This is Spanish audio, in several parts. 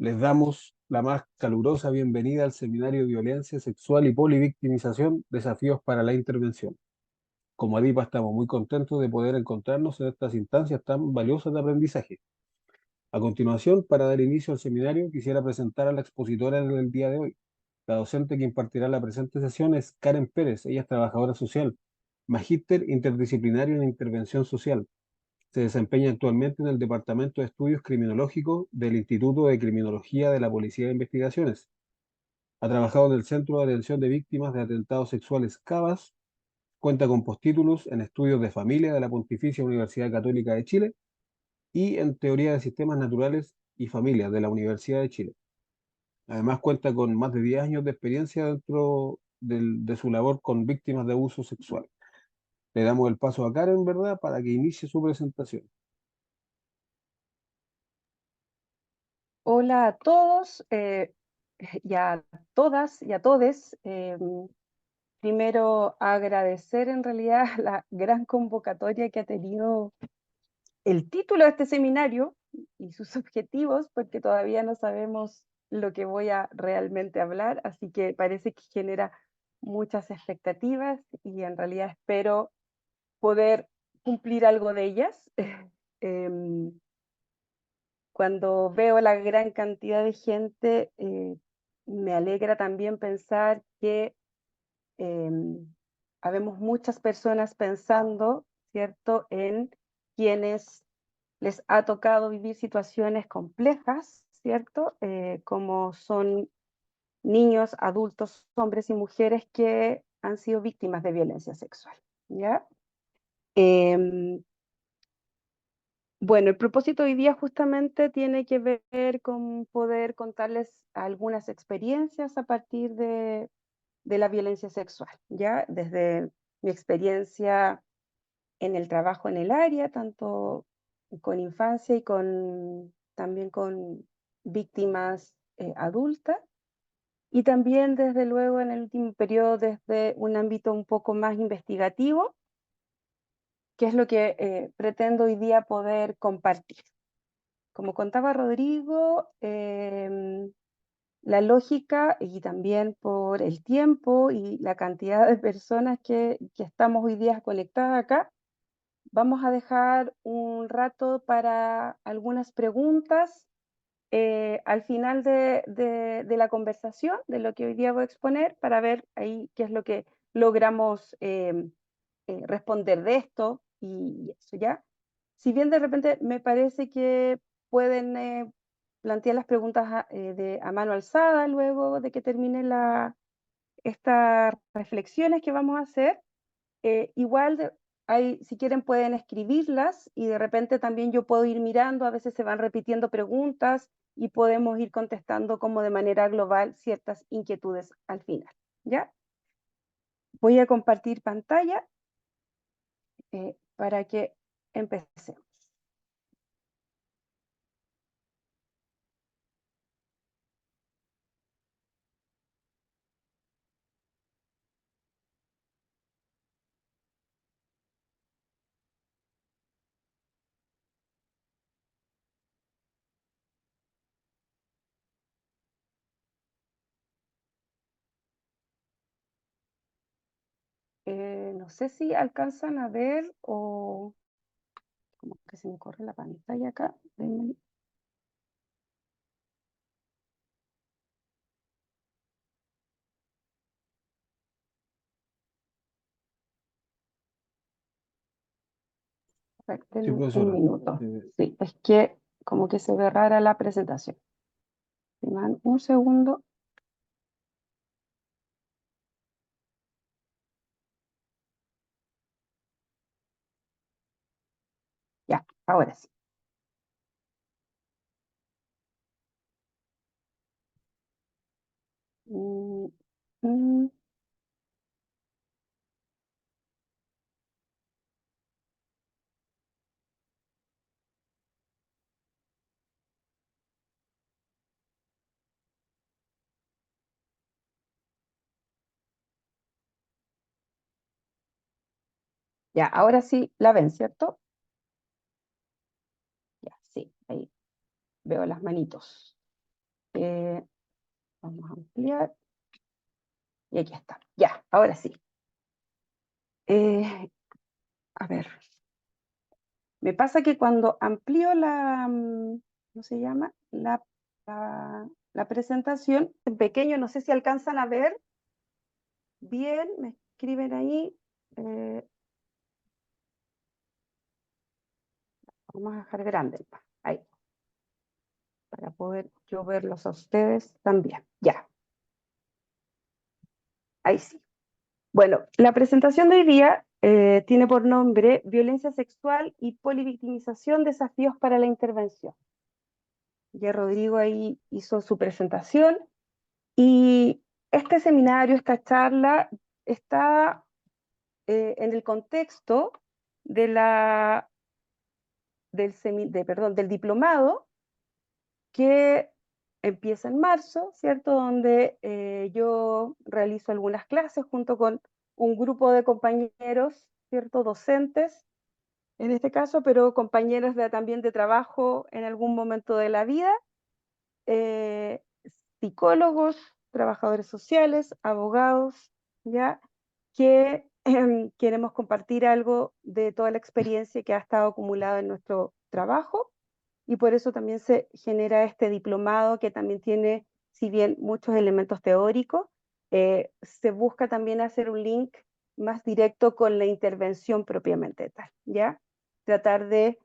Les damos la más calurosa bienvenida al seminario Violencia Sexual y Polivictimización, Desafíos para la Intervención. Como ADIPA estamos muy contentos de poder encontrarnos en estas instancias tan valiosas de aprendizaje. A continuación, para dar inicio al seminario, quisiera presentar a la expositora del día de hoy. La docente que impartirá la presente sesión es Karen Pérez. Ella es trabajadora social, magíster interdisciplinario en intervención social. Se desempeña actualmente en el Departamento de Estudios Criminológicos del Instituto de Criminología de la Policía de Investigaciones. Ha trabajado en el Centro de Atención de Víctimas de Atentados Sexuales CABAS. Cuenta con postítulos en Estudios de Familia de la Pontificia Universidad Católica de Chile y en Teoría de Sistemas Naturales y Familia de la Universidad de Chile. Además cuenta con más de 10 años de experiencia dentro de su labor con víctimas de abuso sexual. Le damos el paso a Karen, ¿verdad?, para que inicie su presentación. Hola a todos y a todas y a todes. Primero agradecer en realidad la gran convocatoria que ha tenido el título de este seminario y sus objetivos, porque todavía no sabemos lo que voy a realmente hablar, así que parece que genera muchas expectativas y en realidad espero poder cumplir algo de ellas. Em, Cuando veo la gran cantidad de gente, me alegra también pensar que habemos muchas personas pensando, ¿cierto?, en quienes les ha tocado vivir situaciones complejas, ¿cierto? Como son niños, adultos, hombres y mujeres que han sido víctimas de violencia sexual, ¿ya? Em, Bueno, el propósito hoy día justamente tiene que ver con poder contarles algunas experiencias a partir de la violencia sexual, ¿ya? Desde mi experiencia en el trabajo en el área, tanto con infancia y también con víctimas adultas, y también desde luego en el último periodo desde un ámbito un poco más investigativo, que es lo que pretendo hoy día poder compartir. Como contaba Rodrigo, la lógica y también por el tiempo y la cantidad de personas que estamos hoy día conectadas acá, vamos a dejar un rato para algunas preguntas al final de la conversación, de lo que hoy día voy a exponer, para ver ahí qué es lo que logramos responder de esto y eso ya. Si bien de repente me parece que pueden plantear las preguntas a mano alzada luego de que termine estas reflexiones que vamos a hacer, igual si quieren pueden escribirlas y de repente también yo puedo ir mirando, a veces se van repitiendo preguntas y podemos ir contestando como de manera global ciertas inquietudes al final, ¿ya? Voy a compartir pantalla para que empecemos. No sé si alcanzan a ver o como que se me corre la pantalla acá. Sí, Un profesora. minuto. Sí, es que como que se ve rara la presentación. Si me dan un segundo. Ya, ahora sí. Mm, mm, ya, ahora sí la ven, ¿cierto? Ya, sí, ahí veo las manitos. Vamos a ampliar. Y aquí está. Ya, ahora sí. A ver. Me pasa que cuando amplío la, ¿cómo se llama? La presentación, en pequeño, no sé si alcanzan a ver bien, me escriben ahí. Vamos a dejar grande, ahí, para poder yo verlos a ustedes también. Ya, ahí sí. Bueno, la presentación de hoy día tiene por nombre Violencia sexual y polivictimización, desafíos para la intervención. Ya Rodrigo ahí hizo su presentación y este seminario, esta charla, está en el contexto de del diplomado que empieza en marzo, ¿cierto? Donde yo realizo algunas clases junto con un grupo de compañeros, ¿cierto? Docentes, en este caso, pero compañeros también de trabajo en algún momento de la vida, eh, psicólogos, trabajadores sociales, abogados, ¿ya? Que queremos compartir algo de toda la experiencia que ha estado acumulada en nuestro trabajo, y por eso también se genera este diplomado que también tiene, si bien muchos elementos teóricos, se busca también hacer un link más directo con la intervención propiamente tal, ¿ya? Tratar de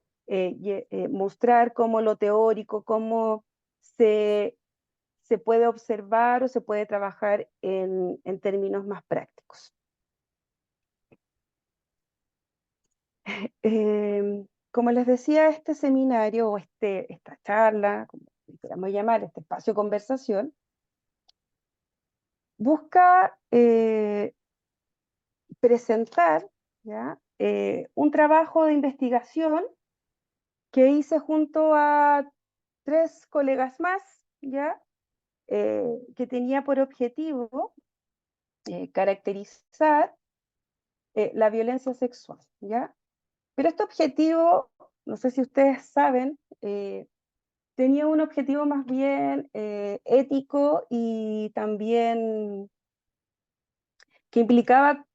mostrar cómo lo teórico, cómo se, se puede observar o se puede trabajar en términos más prácticos. Como les decía, este seminario o esta charla, como queramos llamar, este espacio de conversación, busca presentar, ¿ya? Un trabajo de investigación que hice junto a 3 colegas más, ¿ya? Que tenía por objetivo caracterizar la violencia sexual, ¿ya? Pero este objetivo, no sé si ustedes saben, tenía un objetivo más bien ético y también que implicaba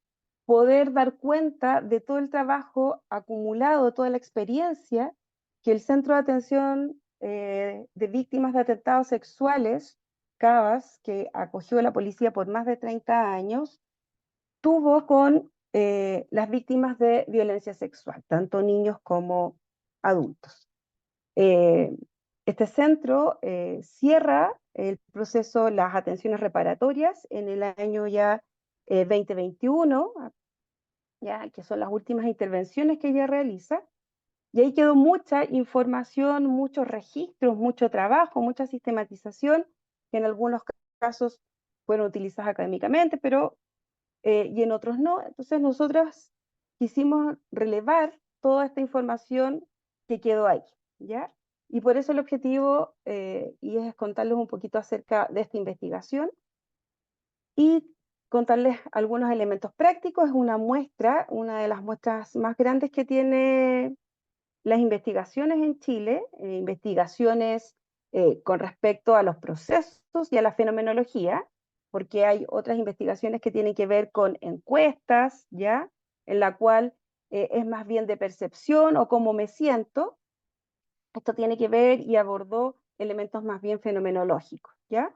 poder dar cuenta de todo el trabajo acumulado, toda la experiencia que el Centro de Atención de Víctimas de Atentados Sexuales, CAVAS, que acogió la policía por más de 30 años, tuvo con las víctimas de violencia sexual, tanto niños como adultos. Eh, este centro cierra el proceso, las atenciones reparatorias en el año ya 2021, ya, que son las últimas intervenciones que ella realiza, y ahí quedó mucha información, muchos registros, mucho trabajo, mucha sistematización, que en algunos casos fueron utilizadas académicamente, pero y en otros no. Entonces nosotros quisimos relevar toda esta información que quedó ahí, ¿ya? Y por eso el objetivo, y es contarles un poquito acerca de esta investigación y contarles algunos elementos prácticos. Es una muestra, una de las muestras más grandes que tiene las investigaciones en Chile, investigaciones con respecto a los procesos y a la fenomenología, porque hay otras investigaciones que tienen que ver con encuestas, ¿ya? En la cual es más bien de percepción o cómo me siento. Esto tiene que ver y abordó elementos más bien fenomenológicos, ¿ya?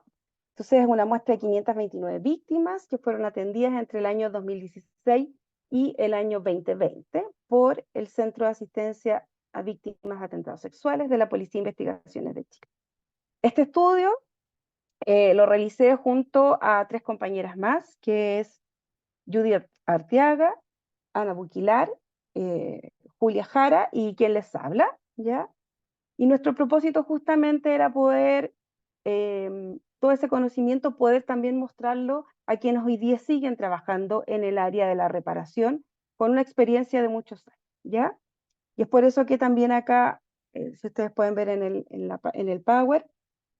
Entonces es una muestra de 529 víctimas que fueron atendidas entre el año 2016 y el año 2020 por el Centro de Asistencia a Víctimas de Atentados Sexuales de la Policía de Investigaciones de Chile. Este estudio lo realicé junto a 3 compañeras más, que es Judith Arteaga, Ana Buquilar, Julia Jara y quien les habla, ¿ya? Y nuestro propósito justamente era poder, todo ese conocimiento, poder también mostrarlo a quienes hoy día siguen trabajando en el área de la reparación, con una experiencia de muchos años, ¿ya? Y es por eso que también acá, si ustedes pueden ver en el Power,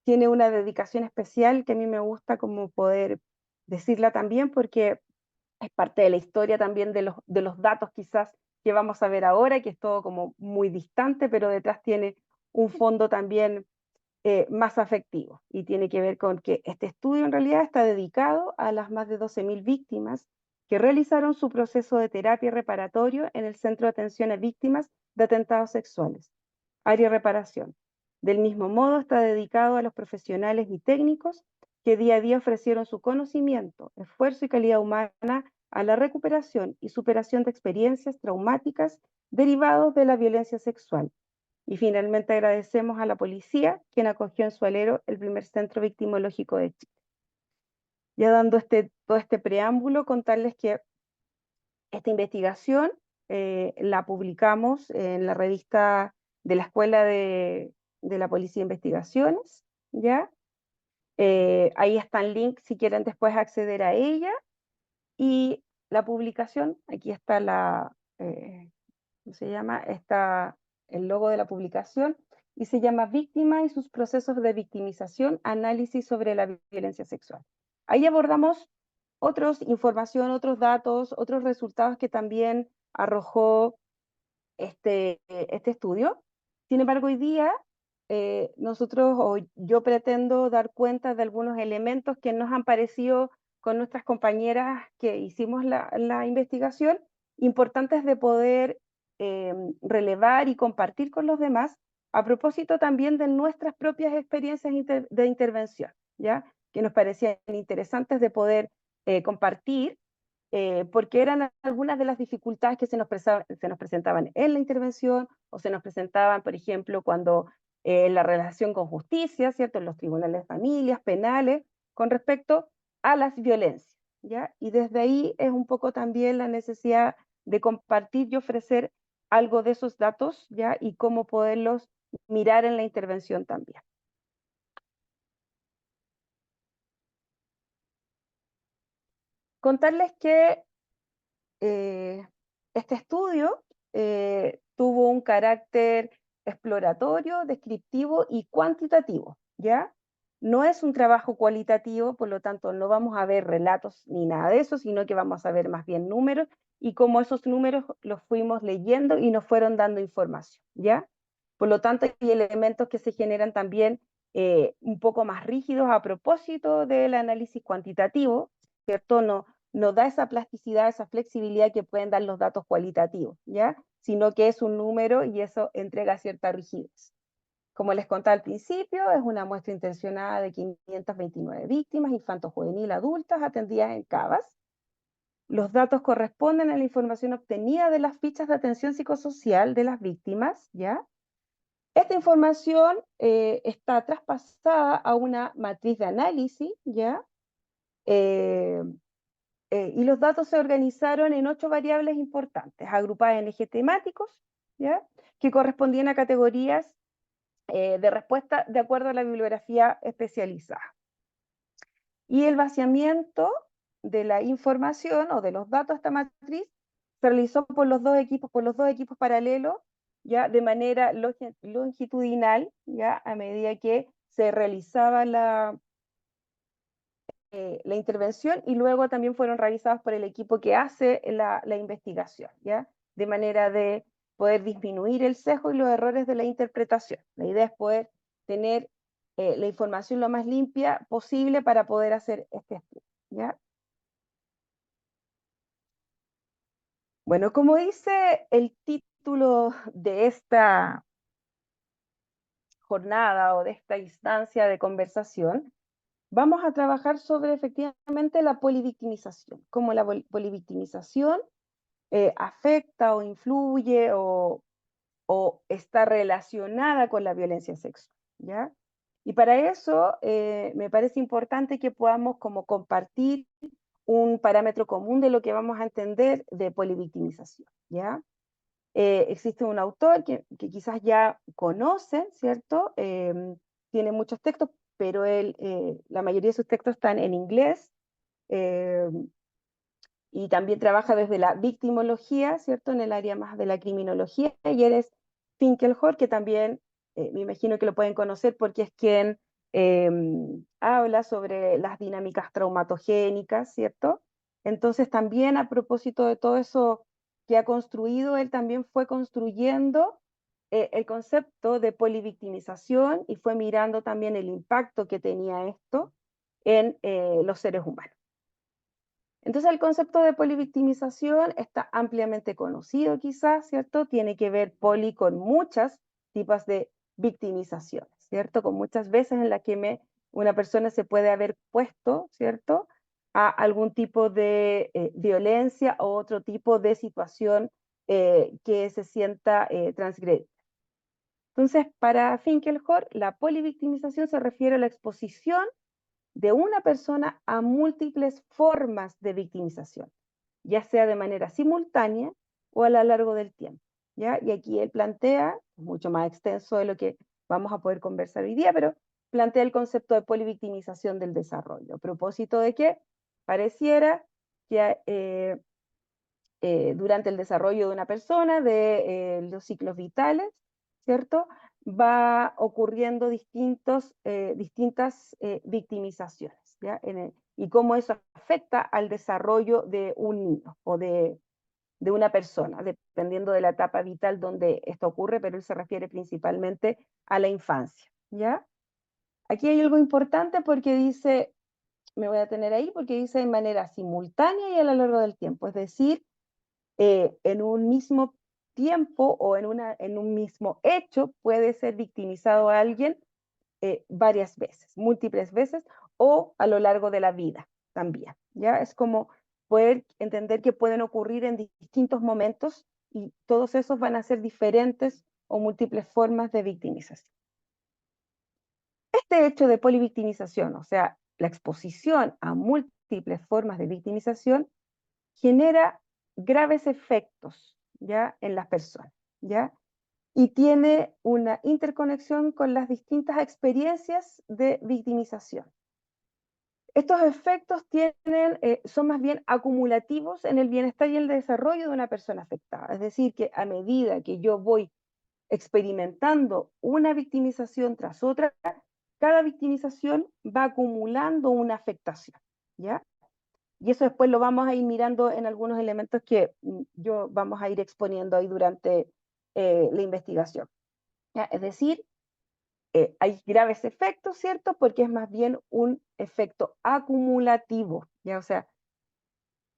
tiene una dedicación especial que a mí me gusta como poder decirla también, porque es parte de la historia también de los datos quizás que vamos a ver ahora, que es todo como muy distante, pero detrás tiene un fondo también más afectivo. Y tiene que ver con que este estudio en realidad está dedicado a las más de 12.000 víctimas que realizaron su proceso de terapia reparatorio en el Centro de Atención a Víctimas de Atentados Sexuales, área de reparación. Del mismo modo, está dedicado a los profesionales y técnicos que día a día ofrecieron su conocimiento, esfuerzo y calidad humana a la recuperación y superación de experiencias traumáticas derivados de la violencia sexual. Y finalmente agradecemos a la policía, quien acogió en su alero el primer centro victimológico de Chile. Ya dando todo este preámbulo, contarles que esta investigación la publicamos en la revista de la Escuela de la Policía de Investigaciones, ¿ya? Ahí está el link si quieren después acceder a ella. Y la publicación, aquí está ¿cómo se llama? Está el logo de la publicación y se llama Víctima y sus procesos de victimización, análisis sobre la violencia sexual. Ahí abordamos información, otros datos, otros resultados que también arrojó este estudio. Sin embargo, hoy día nosotros o yo pretendo dar cuenta de algunos elementos que nos han parecido con nuestras compañeras que hicimos la investigación, importantes de poder relevar y compartir con los demás, a propósito también de nuestras propias experiencias de intervención, ¿ya? Que nos parecían interesantes de poder compartir porque eran algunas de las dificultades que se nos presentaban en la intervención o se nos presentaban, por ejemplo, cuando la relación con justicia, ¿cierto? En los tribunales de familias, penales, con respecto a las violencias, ¿ya? Y desde ahí es un poco también la necesidad de compartir y ofrecer algo de esos datos, ¿ya? Y cómo poderlos mirar en la intervención también. Contarles que este estudio tuvo un carácter exploratorio, descriptivo y cuantitativo, ¿ya? No es un trabajo cualitativo, por lo tanto no vamos a ver relatos ni nada de eso, sino que vamos a ver más bien números y cómo esos números los fuimos leyendo y nos fueron dando información, ¿ya? Por lo tanto, hay elementos que se generan también un poco más rígidos a propósito del análisis cuantitativo, ¿cierto? No da esa plasticidad, esa flexibilidad que pueden dar los datos cualitativos, ¿ya? Sino que es un número y eso entrega cierta rigidez. Como les contaba al principio, es una muestra intencionada de 529 víctimas, infantos juvenil, adultas, atendidas en CABAS. Los datos corresponden a la información obtenida de las fichas de atención psicosocial de las víctimas, ¿ya? Esta información está traspasada a una matriz de análisis, ¿ya? Y los datos se organizaron en 8 variables importantes, agrupadas en ejes temáticos, ¿ya? Que correspondían a categorías de respuesta de acuerdo a la bibliografía especializada. Y el vaciamiento de la información o de los datos de esta matriz se realizó por los dos equipos paralelos, ya de manera longitudinal, ya a medida que se realizaba la intervención y luego también fueron revisados por el equipo que hace la investigación, ¿ya? De manera de poder disminuir el sesgo y los errores de la interpretación. La idea es poder tener la información lo más limpia posible para poder hacer este estudio, ¿ya? Bueno, como dice el título de esta jornada o de esta instancia de conversación, vamos a trabajar sobre efectivamente la polivictimización, cómo la polivictimización afecta o influye o está relacionada con la violencia sexual, ¿ya? Y para eso me parece importante que podamos como compartir un parámetro común de lo que vamos a entender de polivictimización, ¿ya? Existe un autor que quizás ya conocen, ¿cierto? Tiene muchos textos, pero la mayoría de sus textos están en inglés, eh, y también trabaja desde la victimología, ¿cierto? En el área más de la criminología, y eres Finkelhor, que también me imagino que lo pueden conocer porque es quien eh, habla sobre las dinámicas traumatogénicas, ¿cierto? Entonces también a propósito de todo eso que ha construido, él también fue construyendo el concepto de polivictimización y fue mirando también el impacto que tenía esto en los seres humanos. Entonces el concepto de polivictimización está ampliamente conocido quizás, ¿cierto? Tiene que ver poli con muchas tipos de victimizaciones, ¿cierto? Con muchas veces en las que una persona se puede haber puesto, ¿cierto? A algún tipo de violencia o otro tipo de situación que se sienta transgredida. Entonces, para Finkelhor, la polivictimización se refiere a la exposición de una persona a múltiples formas de victimización, ya sea de manera simultánea o a lo largo del tiempo, ¿ya? Y aquí él plantea, mucho más extenso de lo que vamos a poder conversar hoy día, pero plantea el concepto de polivictimización del desarrollo, a propósito de que pareciera que durante el desarrollo de una persona, de los ciclos vitales, ¿cierto? Va ocurriendo distintas victimizaciones, ¿ya? Y cómo eso afecta al desarrollo de un niño o de una persona, dependiendo de la etapa vital donde esto ocurre, pero él se refiere principalmente a la infancia, ¿ya? Aquí hay algo importante porque dice, me voy a tener ahí, porque dice de manera simultánea y a lo largo del tiempo, es decir, en un mismo tiempo o en un mismo hecho puede ser victimizado a alguien varias veces, múltiples veces o a lo largo de la vida también. ¿Ya? Es como poder entender que pueden ocurrir en distintos momentos y todos esos van a ser diferentes o múltiples formas de victimización. Este hecho de polivictimización, o sea, la exposición a múltiples formas de victimización, genera graves efectos, ¿ya? En las personas, ¿ya? Y tiene una interconexión con las distintas experiencias de victimización. Estos efectos son más bien acumulativos en el bienestar y el desarrollo de una persona afectada. Es decir, que a medida que yo voy experimentando una victimización tras otra, cada victimización va acumulando una afectación, ¿ya? Y eso después lo vamos a ir mirando en algunos elementos que yo vamos a ir exponiendo ahí durante la investigación. ¿Ya? Es decir, hay graves efectos, ¿cierto? Porque es más bien un efecto acumulativo, ¿ya? O sea,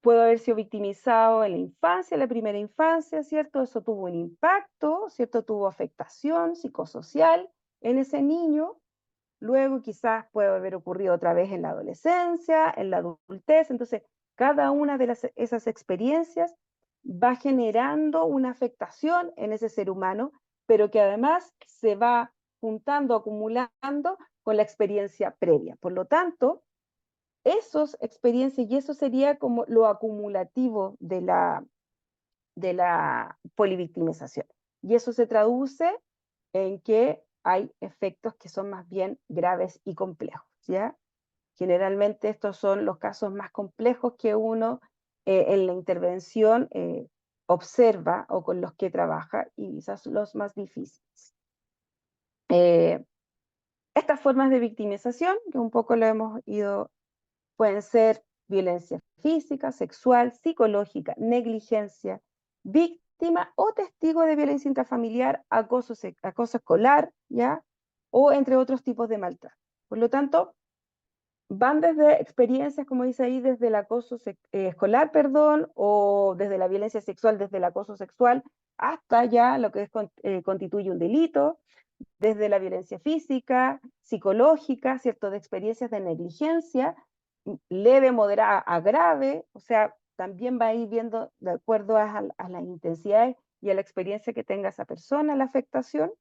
puedo haber sido victimizado en la infancia, en la primera infancia, ¿cierto? Eso tuvo un impacto, ¿cierto? Tuvo afectación psicosocial en ese niño. Luego quizás puede haber ocurrido otra vez en la adolescencia, en la adultez. Entonces, cada una de esas experiencias va generando una afectación en ese ser humano, pero que además se va juntando, acumulando con la experiencia previa. Por lo tanto, esas experiencias, y eso sería como lo acumulativo de la polivictimización. Y eso se traduce en que hay efectos que son más bien graves y complejos, ¿ya? Generalmente estos son los casos más complejos que uno en la intervención observa o con los que trabaja y quizás los más difíciles. Eh, Estas formas de victimización, que un poco lo hemos ido, pueden ser violencia física, sexual, psicológica, negligencia, víctima o testigo de violencia intrafamiliar, acoso escolar, ¿ya? O entre otros tipos de maltrato. Por lo tanto, van desde experiencias, como dice ahí, desde el acoso escolar, perdón, o desde la violencia sexual, desde el acoso sexual, hasta ya lo que constituye un delito, desde la violencia física, psicológica, ¿cierto? De experiencias de negligencia, leve, moderada a grave, o sea, también va a ir viendo de acuerdo a las intensidades y a la experiencia que tenga esa persona, la afectación.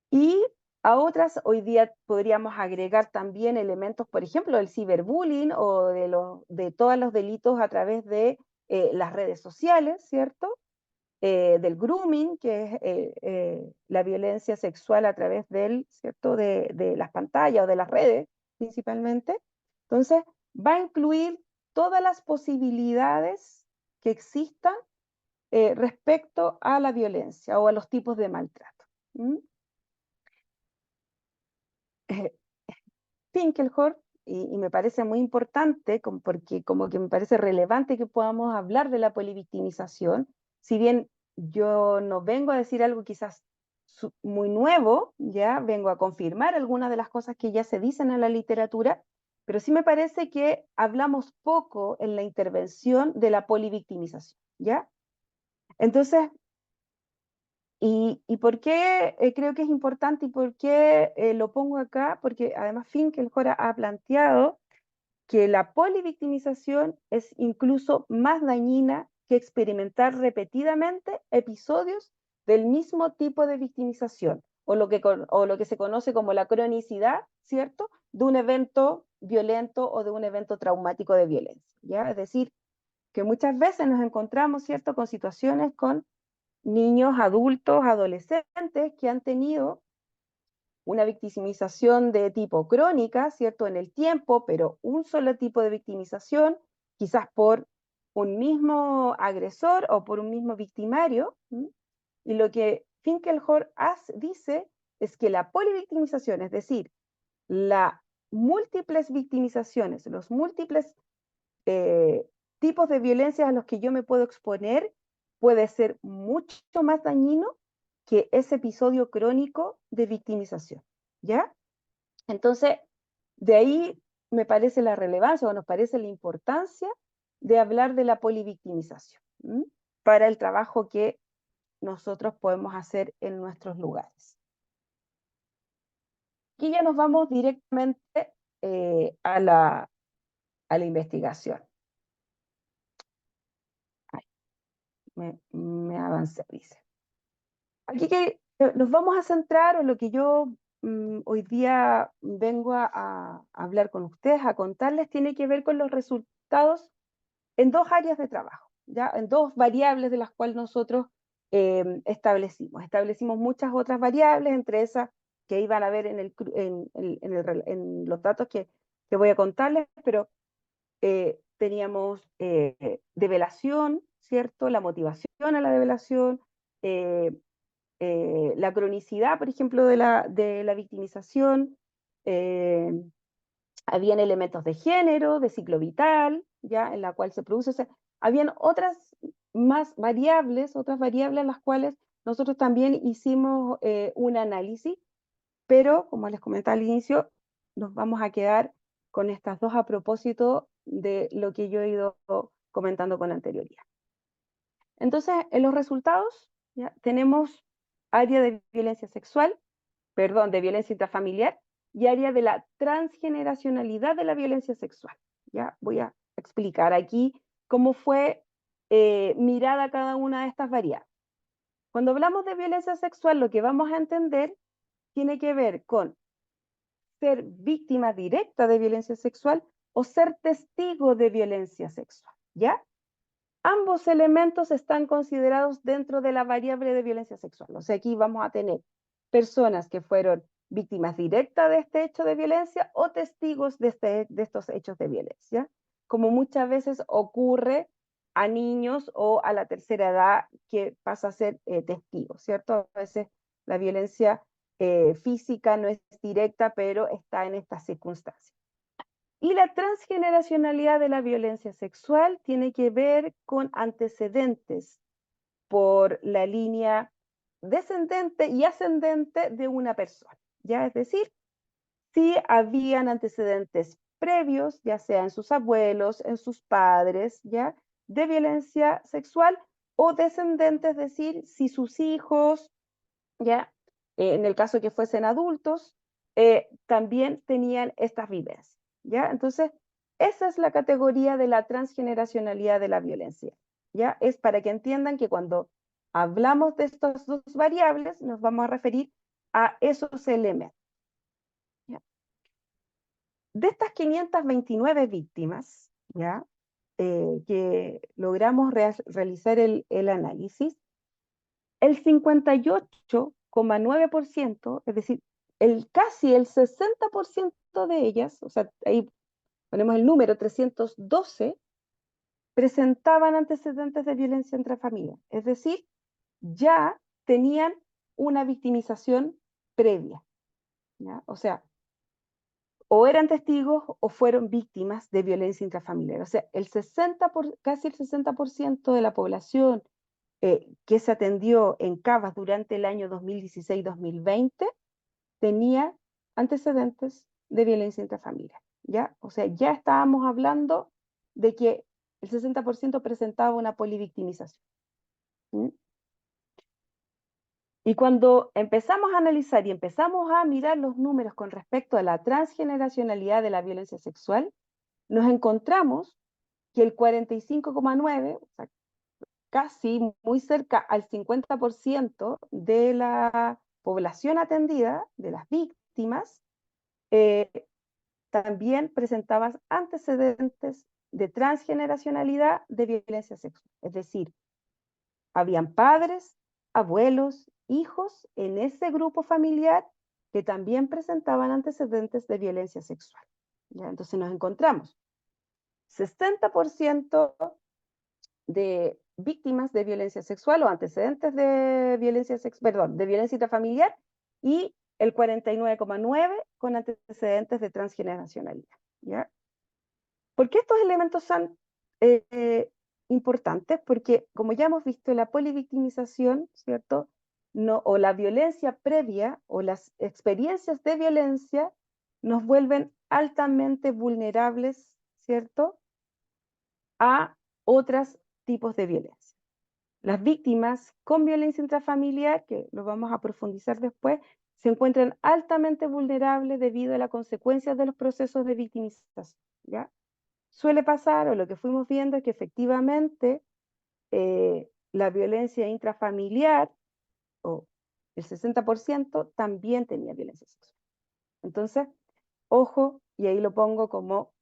Y a otras, hoy día podríamos agregar también elementos, por ejemplo, del ciberbullying o de todos los delitos a través de las redes sociales, ¿cierto? Del grooming, que es la violencia sexual a través ¿cierto? De las pantallas o de las redes, principalmente. Entonces, va a incluir todas las posibilidades que existan respecto a la violencia o a los tipos de maltrato. ¿Mm? Finkelhor, y me parece muy importante, porque como que me parece relevante que podamos hablar de la polivictimización, si bien yo no vengo a decir algo quizás muy nuevo, ya vengo a confirmar algunas de las cosas que ya se dicen en la literatura, pero sí me parece que hablamos poco en la intervención de la polivictimización, ¿ya? Entonces, ¿y por qué creo que es importante y por qué lo pongo acá? Porque además Finkelhor ha planteado que la polivictimización es incluso más dañina que experimentar repetidamente episodios del mismo tipo de victimización, o lo que se conoce como la cronicidad, ¿cierto?, de un evento violento o de un evento traumático de violencia, ¿ya? Es decir, que muchas veces nos encontramos, ¿cierto?, con situaciones con niños, adultos, adolescentes que han tenido una victimización de tipo crónica, ¿cierto? En el tiempo, pero un solo tipo de victimización, quizás por un mismo agresor o por un mismo victimario. ¿M? Y lo que Finkelhor dice es que la polivictimización, es decir, las múltiples victimizaciones, los múltiples eh, tipos de violencia a los que yo me puedo exponer, puede ser mucho más dañino que ese episodio crónico de victimización, ¿ya? Entonces, de ahí me parece la relevancia o nos parece la importancia de hablar de la polivictimización, ¿m? Para el trabajo que nosotros podemos hacer en nuestros lugares. Aquí ya nos vamos directamente a la investigación. Ay, me avancé, dice. Aquí que nos vamos a centrar en lo que yo hoy día vengo a hablar con ustedes, a contarles, tiene que ver con los resultados en dos áreas de trabajo, ¿ya? En dos variables de las cuales nosotros establecimos. Establecimos muchas otras variables, entre esas que iban a ver en los datos que voy a contarles, pero teníamos develación, ¿cierto? La motivación a la develación, eh, la cronicidad, por ejemplo, de la victimización, eh, habían elementos de género, de ciclo vital, ya en la cual se produce, o sea, habían otras variables las cuales nosotros también hicimos un análisis, pero como les comentaba al inicio, nos vamos a quedar con estas dos a propósito de lo que yo he ido comentando con anterioridad. Entonces, en los resultados ¿ya? Tenemos área de violencia sexual, perdón, de violencia intrafamiliar y área de la transgeneracionalidad de la violencia sexual. Ya voy a explicar aquí cómo fue mirada cada una de estas variables. Cuando hablamos de violencia sexual, lo que vamos a entender tiene que ver con ser víctima directa de violencia sexual o ser testigo de violencia sexual, ¿ya? Ambos elementos están considerados dentro de la variable de violencia sexual. O sea, aquí vamos a tener personas que fueron víctimas directas de este hecho de violencia o testigos de estos hechos de violencia, como muchas veces ocurre a niños o a la tercera edad que pasa a ser testigo, ¿cierto? A veces la violencia física no es directa, pero está en estas circunstancias. Y la transgeneracionalidad de la violencia sexual tiene que ver con antecedentes por la línea descendente y ascendente de una persona, ¿ya? Es decir, si habían antecedentes previos, ya sea en sus abuelos, en sus padres, ¿ya? De violencia sexual o descendentes, es decir, si sus hijos, ¿ya? En el caso de que fuesen adultos, también tenían estas vivencias, ¿ya? Entonces, esa es la categoría de la transgeneracionalidad de la violencia, ¿ya? Es para que entiendan que cuando hablamos de estas dos variables, nos vamos a referir a esos elementos, ¿ya? De estas 529 víctimas, ¿ya? Que logramos realizar el análisis, el 58,9%, es decir, casi el 60% de ellas, o sea, ahí ponemos el número 312, presentaban antecedentes de violencia intrafamiliar, es decir, ya tenían una victimización previa, ¿ya? O sea, o eran testigos o fueron víctimas de violencia intrafamiliar. O sea, casi el 60% de la población que se atendió en CABAS durante el año 2016-2020 tenía antecedentes de violencia intrafamiliar, ¿ya? O sea, ya estábamos hablando de que el 60% presentaba una polivictimización. ¿Sí? Y cuando empezamos a analizar y empezamos a mirar los números con respecto a la transgeneracionalidad de la violencia sexual, nos encontramos que el 45,9, o sea, casi muy cerca al 50% de la población atendida, de las víctimas, eh, también presentaba antecedentes de transgeneracionalidad de violencia sexual. Es decir, habían padres, abuelos, hijos en ese grupo familiar que también presentaban antecedentes de violencia sexual. ¿Ya? Entonces nos encontramos 60% de víctimas de violencia sexual o antecedentes de violencia perdón, de violencia intrafamiliar y el 49,9% con antecedentes de transgeneracionalidad. ¿Ya? ¿Por qué estos elementos son importantes? Porque, como ya hemos visto, la polivictimización, ¿cierto? No, o la violencia previa o las experiencias de violencia nos vuelven altamente vulnerables, ¿cierto? A otros tipos de violencia. Las víctimas con violencia intrafamiliar, que lo vamos a profundizar después, se encuentran altamente vulnerables debido a las consecuencias de los procesos de victimización, ¿ya? Suele pasar, o lo que fuimos viendo, es que efectivamente la violencia intrafamiliar, o el 60%, también tenía violencia sexual. Entonces, ojo, y ahí lo pongo como,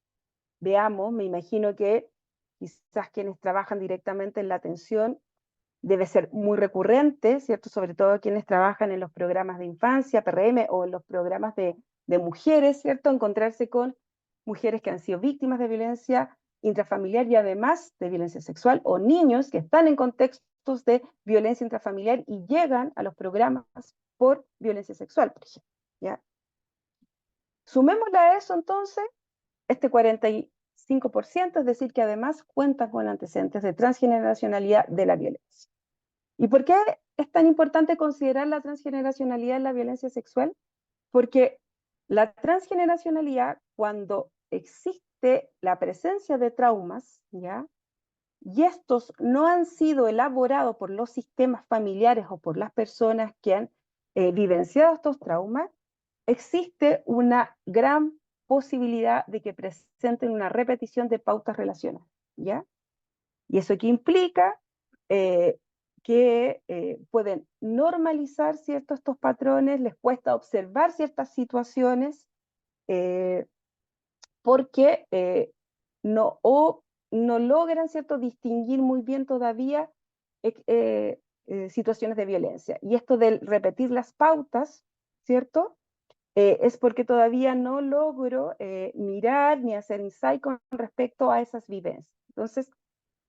veamos, me imagino que quizás quienes trabajan directamente en la atención debe ser muy recurrente, ¿cierto? Sobre todo quienes trabajan en los programas de infancia, PRM, o en los programas de mujeres, ¿cierto? Encontrarse con mujeres que han sido víctimas de violencia intrafamiliar y además de violencia sexual, o niños que están en contextos de violencia intrafamiliar y llegan a los programas por violencia sexual, por ejemplo, ¿ya? Sumémosle a eso entonces este 45%, es decir, que además cuentan con antecedentes de transgeneracionalidad de la violencia. ¿Y por qué es tan importante considerar la transgeneracionalidad en la violencia sexual? Porque la transgeneracionalidad, cuando existe la presencia de traumas, ¿ya? Y estos no han sido elaborados por los sistemas familiares o por las personas que han vivenciado estos traumas, existe una gran posibilidad de que presenten una repetición de pautas relacionales, ¿ya? ¿Y eso qué implica? Que pueden normalizar ciertos estos patrones, les cuesta observar ciertas situaciones eh, porque no logran, ¿cierto?, distinguir muy bien todavía situaciones de violencia. Y esto del repetir las pautas, ¿cierto? Es porque todavía no logro mirar ni hacer insight con respecto a esas vivencias. Entonces,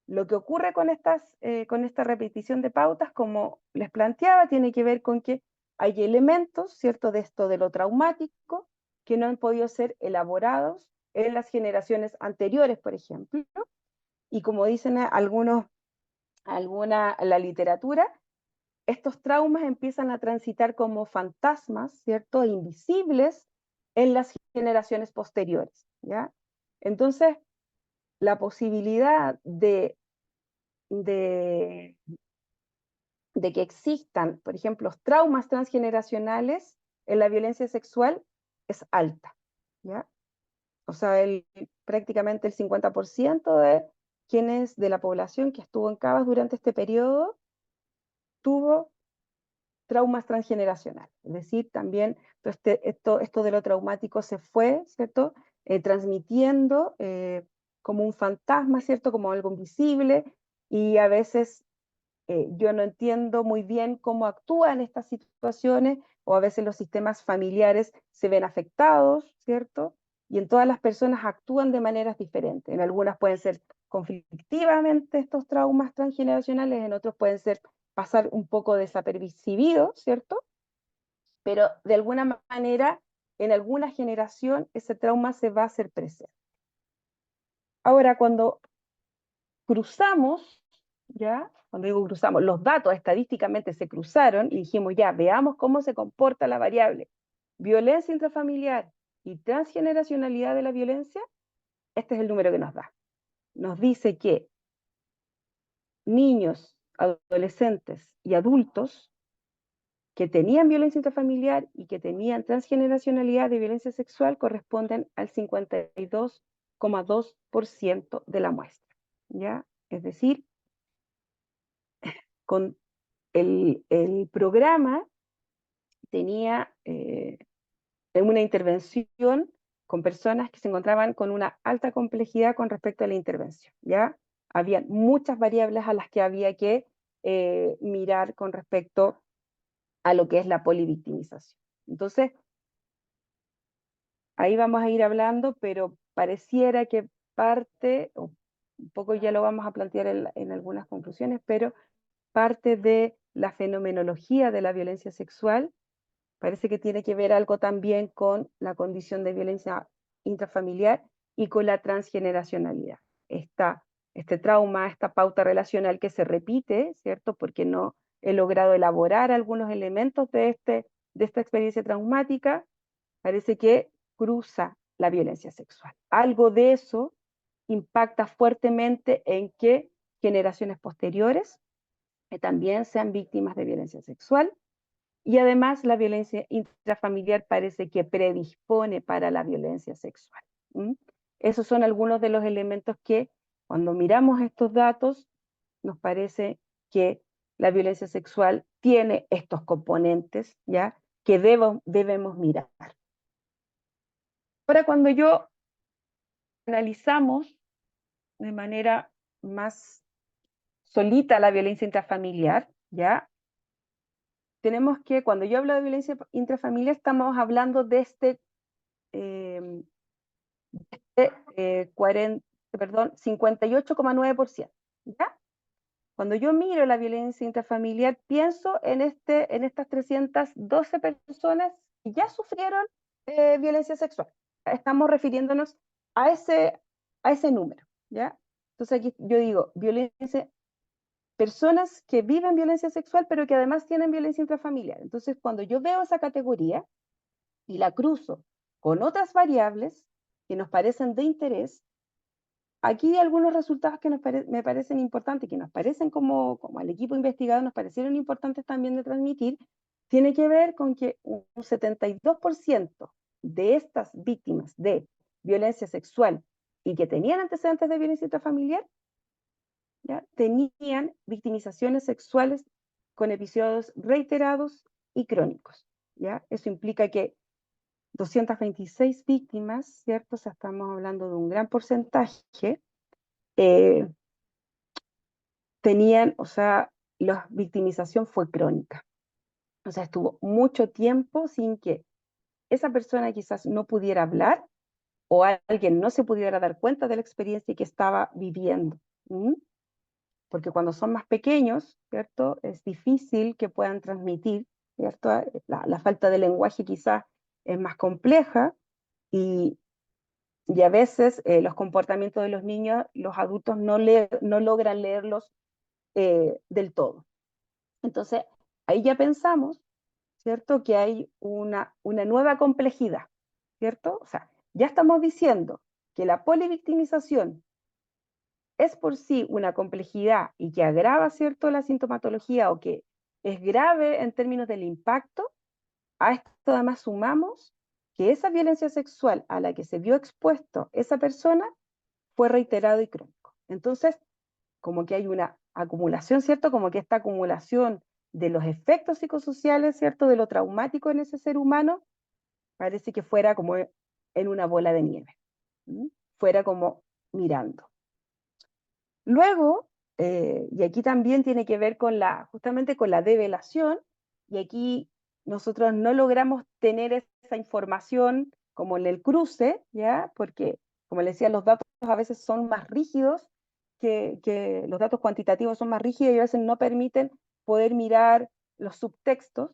lo que ocurre con esta repetición de pautas, como les planteaba, tiene que ver con que hay elementos, ¿cierto?, de esto de lo traumático que no han podido ser elaborados en las generaciones anteriores, por ejemplo, y como dicen la literatura, estos traumas empiezan a transitar como fantasmas, ¿cierto?, invisibles en las generaciones posteriores, ¿ya? Entonces, la posibilidad de, de que existan, por ejemplo, traumas transgeneracionales en la violencia sexual es alta, ¿ya? O sea, prácticamente el 50% de quienes de la población que estuvo en CABAS durante este periodo tuvo traumas transgeneracionales. Es decir, también esto de lo traumático se fue, ¿cierto? Transmitiendo como un fantasma, ¿cierto? Como algo invisible, y a veces yo no entiendo muy bien cómo actúan estas situaciones, o a veces los sistemas familiares se ven afectados, ¿cierto? Y en todas las personas actúan de maneras diferentes. En algunas pueden ser conflictivamente estos traumas transgeneracionales, en otros pueden ser pasar un poco desapercibidos, ¿cierto? Pero de alguna manera, en alguna generación, ese trauma se va a hacer presente. Ahora, cuando cruzamos, ¿ya?, cuando digo cruzamos, los datos estadísticamente se cruzaron y dijimos, ya, veamos cómo se comporta la variable violencia intrafamiliar y transgeneracionalidad de la violencia, este es el número que nos da. Nos dice que niños, adolescentes y adultos que tenían violencia intrafamiliar y que tenían transgeneracionalidad de violencia sexual corresponden al 52,2% de la muestra, ¿ya? Es decir, con el programa tenía una intervención con personas que se encontraban con una alta complejidad con respecto a la intervención, ¿ya? Había muchas variables a las que había que mirar con respecto a lo que es la polivictimización. Entonces, ahí vamos a ir hablando, pero pareciera que parte, o un poco ya lo vamos a plantear en algunas conclusiones, pero parte de la fenomenología de la violencia sexual parece que tiene que ver algo también con la condición de violencia intrafamiliar y con la transgeneracionalidad. Este trauma, esta pauta relacional que se repite, ¿cierto? Porque no he logrado elaborar algunos elementos de esta experiencia traumática, parece que cruza la violencia sexual. Algo de eso impacta fuertemente en que generaciones posteriores también sean víctimas de violencia sexual y además la violencia intrafamiliar parece que predispone para la violencia sexual. ¿Mm? Esos son algunos de los elementos que cuando miramos estos datos nos parece que la violencia sexual tiene estos componentes, ¿ya? Que debemos mirar. Ahora, cuando yo analizamos de manera más solita la violencia intrafamiliar, ¿ya? Tenemos que, cuando yo hablo de violencia intrafamiliar, estamos hablando de eh, 58,9%. ¿Ya? Cuando yo miro la violencia intrafamiliar, pienso en estas 312 personas que ya sufrieron violencia sexual. Estamos refiriéndonos a ese número. ¿Ya? Entonces aquí yo digo, personas que viven violencia sexual, pero que además tienen violencia intrafamiliar. Entonces, cuando yo veo esa categoría y la cruzo con otras variables que nos parecen de interés, aquí hay algunos resultados que me parecen importantes, que nos parecen como al equipo investigado, nos parecieron importantes también de transmitir, tiene que ver con que un 72% de estas víctimas de violencia sexual y que tenían antecedentes de violencia intrafamiliar, ¿ya? Tenían victimizaciones sexuales con episodios reiterados y crónicos. ¿Ya? Eso implica que 226 víctimas, ¿cierto? O sea, estamos hablando de un gran porcentaje, eh, tenían, o sea, la victimización fue crónica. O sea, estuvo mucho tiempo sin que esa persona quizás no pudiera hablar o alguien no se pudiera dar cuenta de la experiencia que estaba viviendo. ¿Mm? Porque cuando son más pequeños, ¿cierto? Es difícil que puedan transmitir, ¿cierto? La falta de lenguaje quizás es más compleja y, y a veces los comportamientos de los niños, los adultos no logran leerlos del todo. Entonces, ahí ya pensamos, ¿cierto? Que hay una nueva complejidad, ¿cierto? O sea, ya estamos diciendo que la polivictimización es por sí una complejidad y que agrava, ¿cierto?, la sintomatología o que es grave en términos del impacto, a esto además sumamos que esa violencia sexual a la que se vio expuesto esa persona fue reiterado y crónico. Entonces, como que hay una acumulación, ¿cierto? Como que esta acumulación de los efectos psicosociales, ¿cierto? De lo traumático en ese ser humano, parece que fuera como en una bola de nieve, ¿sí? Fuera como mirando. Luego, y aquí también tiene que ver con justamente con la develación, y aquí nosotros no logramos tener esa información como en el cruce, ¿ya? Porque, como les decía, los datos a veces son más rígidos, que los datos cuantitativos son más rígidos y a veces no permiten poder mirar los subtextos,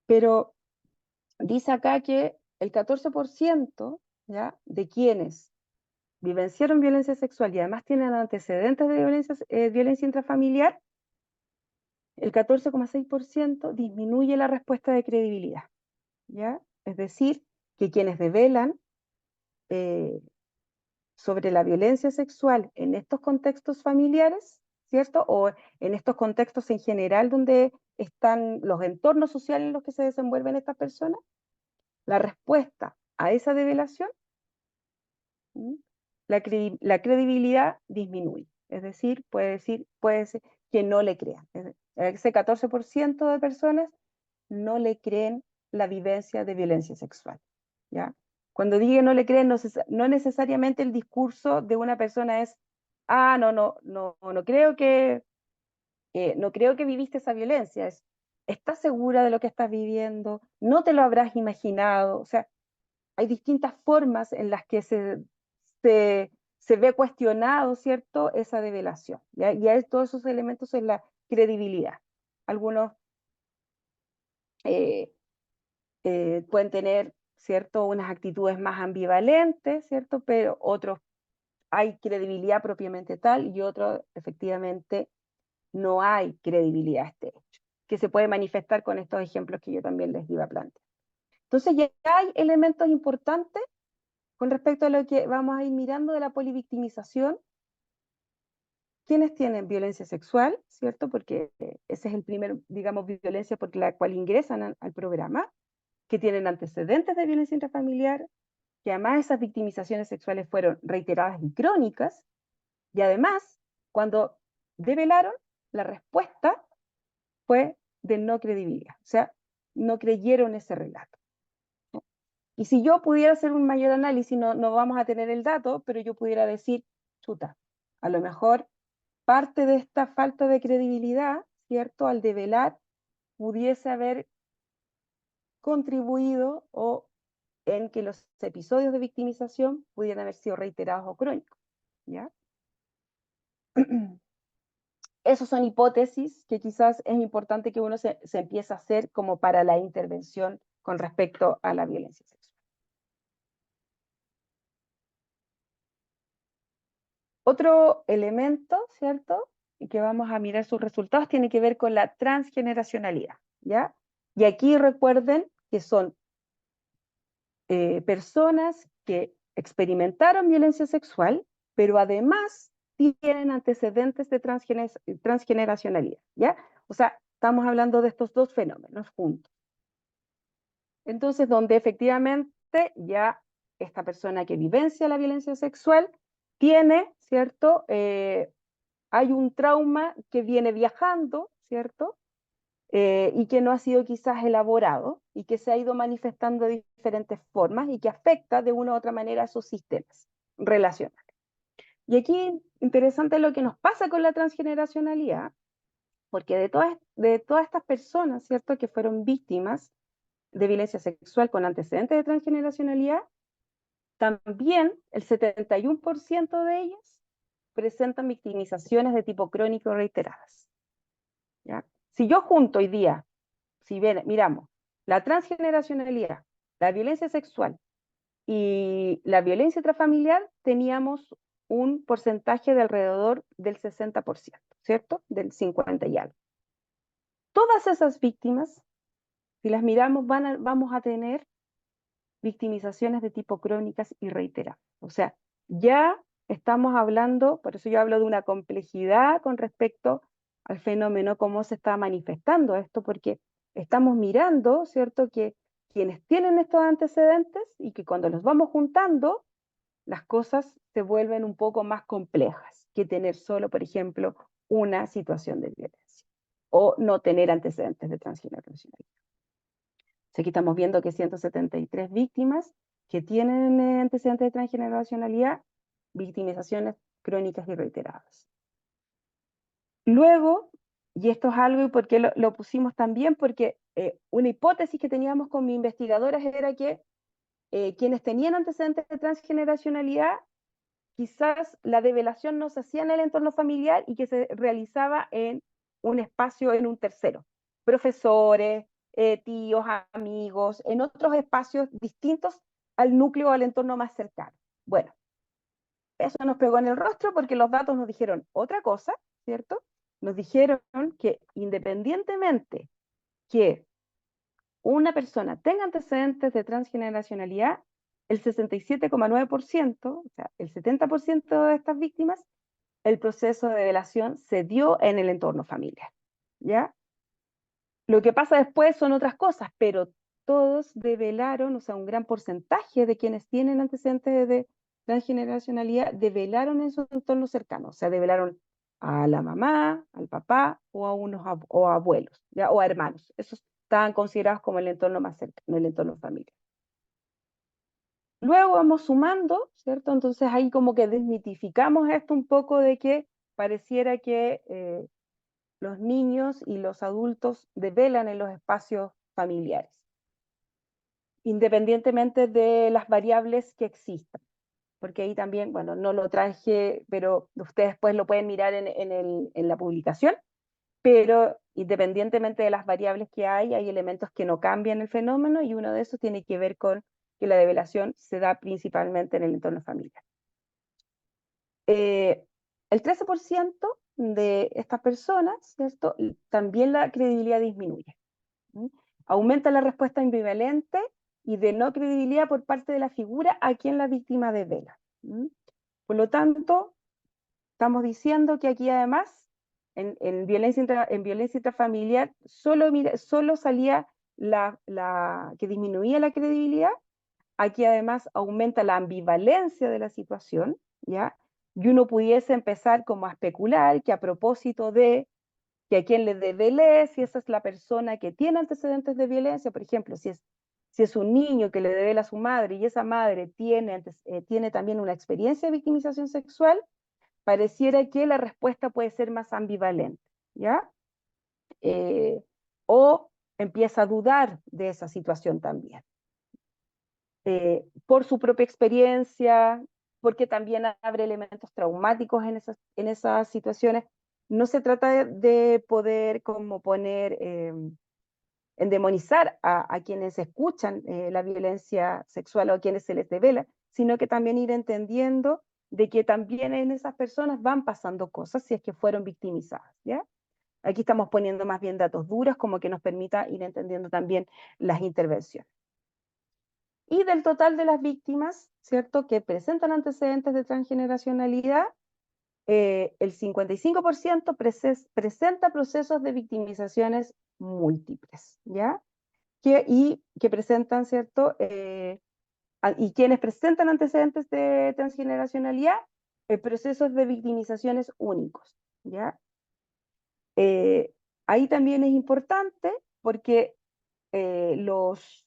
pero dice acá que el 14%, ¿ya?, de quienes vivenciaron violencia sexual y además tienen antecedentes de violencia intrafamiliar, el 14,6% disminuye la respuesta de credibilidad, ¿ya? Es decir, que quienes develan eh, sobre la violencia sexual en estos contextos familiares, ¿cierto? O en estos contextos en general donde están los entornos sociales en los que se desenvuelven estas personas, la respuesta a esa develación, la credibilidad disminuye. Es decir, puede ser que no le crean. Ese 14% de personas no le creen la vivencia de violencia sexual, ¿ya? Cuando digo no le creen, no necesariamente el discurso de una persona es, no creo no creo que viviste esa violencia, ¿estás segura de lo que estás viviendo? ¿No te lo habrás imaginado? O sea, hay distintas formas en las que se, se ve cuestionado, ¿cierto?, esa develación, ¿ya? Y todos esos elementos en la credibilidad. Algunos eh, pueden tener, ¿cierto?, unas actitudes más ambivalentes, ¿cierto?, pero otros hay credibilidad propiamente tal y otros efectivamente no hay credibilidad a este hecho, que se puede manifestar con estos ejemplos que yo también les iba a plantear. Entonces ya hay elementos importantes con respecto a lo que vamos a ir mirando de la polivictimización. ¿Quiénes tienen violencia sexual, cierto? Porque ese es el primer, digamos, violencia por la cual ingresan al programa, que tienen antecedentes de violencia intrafamiliar, que además esas victimizaciones sexuales fueron reiteradas y crónicas, y además, cuando develaron, la respuesta fue de no credibilidad, o sea, no creyeron ese relato. Y si yo pudiera hacer un mayor análisis, no vamos a tener el dato, pero yo pudiera decir, chuta, a lo mejor parte de esta falta de credibilidad, ¿cierto?, al develar, pudiese haber contribuido o en que los episodios de victimización pudieran haber sido reiterados o crónicos, ¿ya? Esas son hipótesis que quizás es importante que uno se empiece a hacer como para la intervención con respecto a la violencia sexual. Otro elemento, ¿cierto?, y que vamos a mirar sus resultados tiene que ver con la transgeneracionalidad, ¿ya? Y aquí recuerden que son personas que experimentaron violencia sexual, pero además tienen antecedentes de transgeneracionalidad, ¿ya? O sea, estamos hablando de estos dos fenómenos juntos. Entonces, donde efectivamente ya esta persona que vivencia la violencia sexual tiene, ¿cierto? Hay un trauma que viene viajando, ¿cierto? Y que no ha sido quizás elaborado y que se ha ido manifestando de diferentes formas y que afecta de una u otra manera a sus sistemas relacionales. Y aquí interesante lo que nos pasa con la transgeneracionalidad, porque de todas estas personas, ¿cierto?, que fueron víctimas de violencia sexual con antecedentes de transgeneracionalidad, también el 71% de ellas presentan victimizaciones de tipo crónico reiteradas, ¿ya? Si yo junto hoy día, si miramos la transgeneracionalidad, la violencia sexual y la violencia intrafamiliar, teníamos un porcentaje de alrededor del 60%, ¿cierto? Del 50 y algo. Todas esas víctimas, si las miramos, vamos a tener victimizaciones de tipo crónicas y reiteradas. O sea, ya estamos hablando, por eso yo hablo de una complejidad con respecto al fenómeno, cómo se está manifestando esto, porque estamos mirando, ¿cierto?, que quienes tienen estos antecedentes y que cuando los vamos juntando, las cosas se vuelven un poco más complejas que tener solo, por ejemplo, una situación de violencia o no tener antecedentes de transgeneracionalidad. Aquí estamos viendo que 173 víctimas que tienen antecedentes de transgeneracionalidad, victimizaciones crónicas y reiteradas. Luego, y esto es algo y por qué lo pusimos también, porque una hipótesis que teníamos con mis investigadoras era que quienes tenían antecedentes de transgeneracionalidad, quizás la develación no se hacía en el entorno familiar y que se realizaba en un espacio, en un tercero. Profesores, tíos, amigos, en otros espacios distintos al núcleo o al entorno más cercano. Bueno, eso nos pegó en el rostro porque los datos nos dijeron otra cosa, ¿cierto? nos dijeron que independientemente que una persona tenga antecedentes de transgeneracionalidad, el 67,9%, o sea, el 70% de estas víctimas, el proceso de develación se dio en el entorno familiar, ¿ya? Lo que pasa después son otras cosas, pero todos develaron, o sea, un gran porcentaje de quienes tienen antecedentes de transgeneracionalidad develaron en su entorno cercano, o sea, develaron a la mamá, al papá o a unos o a abuelos, ¿ya? O a hermanos. Esos estaban considerados como el entorno más cercano, el entorno familiar. Luego vamos sumando, ¿cierto? Entonces ahí como que desmitificamos esto un poco de que pareciera que los niños y los adultos develan en los espacios familiares, independientemente de las variables que existan. Porque ahí también, bueno, no lo traje, pero ustedes después lo pueden mirar en la publicación, pero independientemente de las variables que hay elementos que no cambian el fenómeno y uno de esos tiene que ver con que la develación se da principalmente en el entorno familiar. Eh, el 13% de estas personas, ¿cierto? También la credibilidad disminuye. ¿Sí? Aumenta la respuesta ambivalente y de no credibilidad por parte de la figura a quien la víctima devela. ¿Sí? Por lo tanto, estamos diciendo que aquí además, en violencia intrafamiliar, solo salía que disminuía la credibilidad. Aquí además aumenta la ambivalencia de la situación, ¿ya? Y uno pudiese empezar como a especular que a propósito de que a quien le devele, si esa es la persona que tiene antecedentes de violencia, por ejemplo, si es un niño que le devela a su madre y esa madre tiene también una experiencia de victimización sexual, pareciera que la respuesta puede ser más ambivalente, ¿ya? Eh, o empieza a dudar de esa situación también. Por su propia experiencia, porque también abre elementos traumáticos en esas situaciones. No se trata de poder como poner, endemonizar a quienes escuchan la violencia sexual o a quienes se les devela, sino que también ir entendiendo de que también en esas personas van pasando cosas si es que fueron victimizadas, ¿ya? Aquí estamos poniendo más bien datos duros como que nos permita ir entendiendo también las intervenciones. Y del total de las víctimas, ¿cierto?, que presentan antecedentes de transgeneracionalidad, el 55% presenta procesos de victimizaciones múltiples, ¿ya? Que presentan, ¿cierto? Y quienes presentan antecedentes de transgeneracionalidad, procesos de victimizaciones únicos, ¿ya? Eh, Ahí también es importante porque los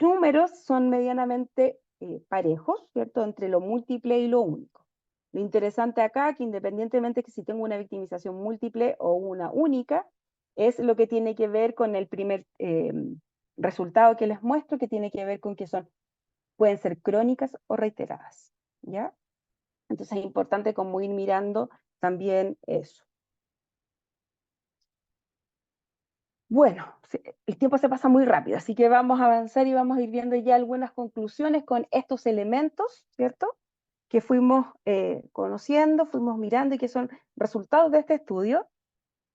números son medianamente parejos, ¿cierto? Entre lo múltiple y lo único. Lo interesante acá, que independientemente que si tengo una victimización múltiple o una única, es lo que tiene que ver con el primer resultado que les muestro, que tiene que ver con que pueden ser crónicas o reiteradas, ¿ya? Entonces es importante como ir mirando también eso. Bueno, el tiempo se pasa muy rápido, así que vamos a avanzar y vamos a ir viendo ya algunas conclusiones con estos elementos, ¿cierto? Que fuimos conociendo, fuimos mirando y que son resultados de este estudio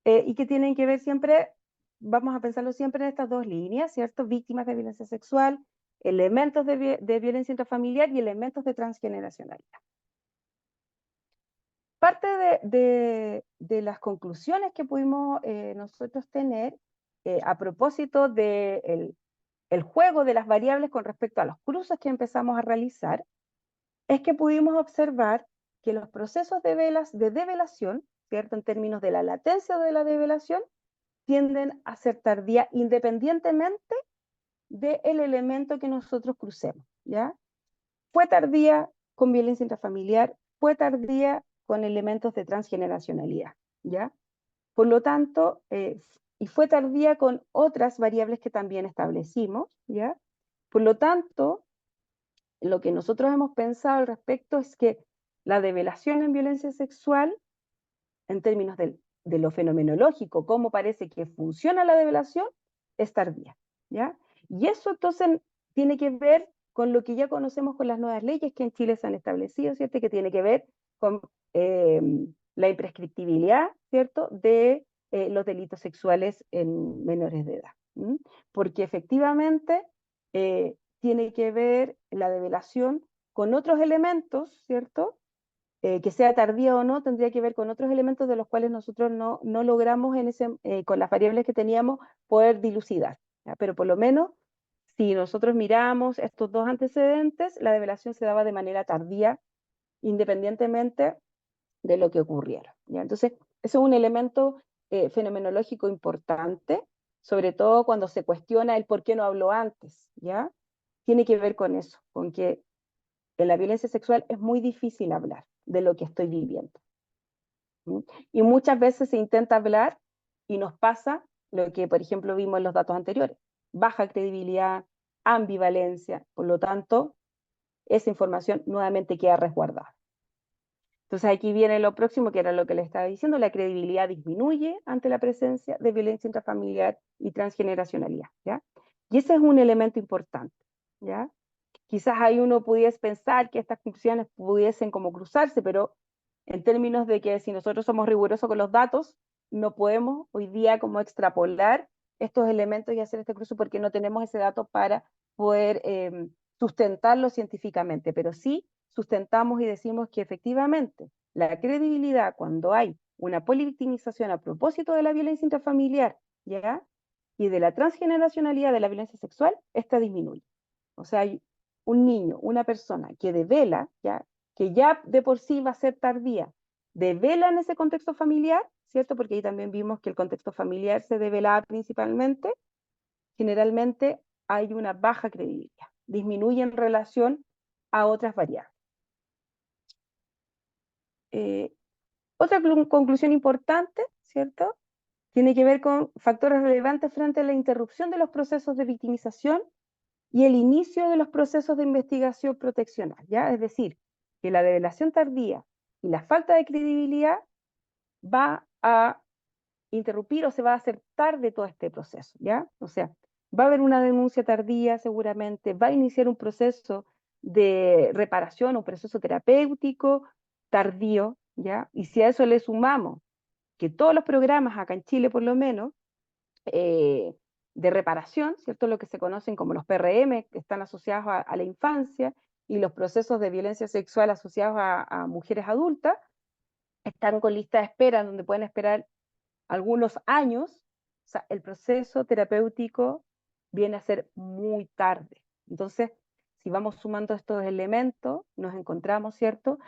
y que tienen que ver siempre, vamos a pensarlo siempre en estas dos líneas, ¿cierto? Víctimas de violencia sexual, elementos de violencia intrafamiliar y elementos de transgeneracionalidad. Parte de las conclusiones que pudimos nosotros tener a propósito del el juego de las variables con respecto a los cruces que empezamos a realizar, es que pudimos observar que los procesos de develación, ¿cierto? En términos de la latencia de la develación, tienden a ser tardía independientemente del elemento que nosotros crucemos, ¿ya? Fue tardía con violencia intrafamiliar, fue tardía con elementos de transgeneracionalidad, ¿ya? Por lo tanto, y fue tardía con otras variables que también establecimos, ¿ya? Por lo tanto, lo que nosotros hemos pensado al respecto es que la develación en violencia sexual, en términos de lo fenomenológico, cómo parece que funciona la develación, es tardía, ¿ya? Y eso entonces tiene que ver con lo que ya conocemos con las nuevas leyes que en Chile se han establecido, ¿cierto? Que tiene que ver con la imprescriptibilidad, ¿cierto?, de los delitos sexuales en menores de edad. Porque efectivamente tiene que ver la develación con otros elementos, ¿cierto? Que sea tardía o no, tendría que ver con otros elementos de los cuales nosotros no logramos con las variables que teníamos poder dilucidar. ¿Ya? Pero por lo menos, si nosotros miramos estos dos antecedentes, la develación se daba de manera tardía, independientemente de lo que ocurriera. ¿Ya? Entonces, eso es un elemento fenomenológico importante, sobre todo cuando se cuestiona el por qué no habló antes. ¿Ya? Tiene que ver con eso, con que en la violencia sexual es muy difícil hablar de lo que estoy viviendo. ¿Sí? Y muchas veces se intenta hablar y nos pasa lo que, por ejemplo, vimos en los datos anteriores: baja credibilidad, ambivalencia, por lo tanto, esa información nuevamente queda resguardada. Entonces aquí viene lo próximo, que era lo que le estaba diciendo: la credibilidad disminuye ante la presencia de violencia intrafamiliar y transgeneracionalidad, ¿ya? Y ese es un elemento importante, ¿ya? Quizás ahí uno pudiese pensar que estas conclusiones pudiesen como cruzarse, pero en términos de que si nosotros somos rigurosos con los datos, no podemos hoy día como extrapolar estos elementos y hacer este cruce, porque no tenemos ese dato para poder sustentarlo científicamente, pero sí sustentamos y decimos que efectivamente la credibilidad, cuando hay una polivictimización a propósito de la violencia intrafamiliar, ¿ya?, y de la transgeneracionalidad de la violencia sexual, esta disminuye. O sea, hay un niño, una persona que devela, ¿ya?, que ya de por sí va a ser tardía, devela en ese contexto familiar, ¿cierto? Porque ahí también vimos que el contexto familiar se develaba principalmente. Generalmente hay una baja credibilidad, disminuye en relación a otras variables. Otra conclusión importante, ¿cierto?, tiene que ver con factores relevantes frente a la interrupción de los procesos de victimización y el inicio de los procesos de investigación proteccional, ¿ya? Es decir, que la develación tardía y la falta de credibilidad va a interrumpir o se va a hacer tarde todo este proceso, ¿ya? O sea, va a haber una denuncia tardía seguramente, va a iniciar un proceso de reparación, un proceso terapéutico tardío, ¿ya? Y si a eso le sumamos que todos los programas, acá en Chile por lo menos, de reparación, ¿cierto?, lo que se conocen como los PRM, que están asociados a la infancia, y los procesos de violencia sexual asociados a mujeres adultas, están con lista de espera, donde pueden esperar algunos años. O sea, el proceso terapéutico viene a ser muy tarde. Entonces, si vamos sumando estos elementos, nos encontramos, ¿cierto?,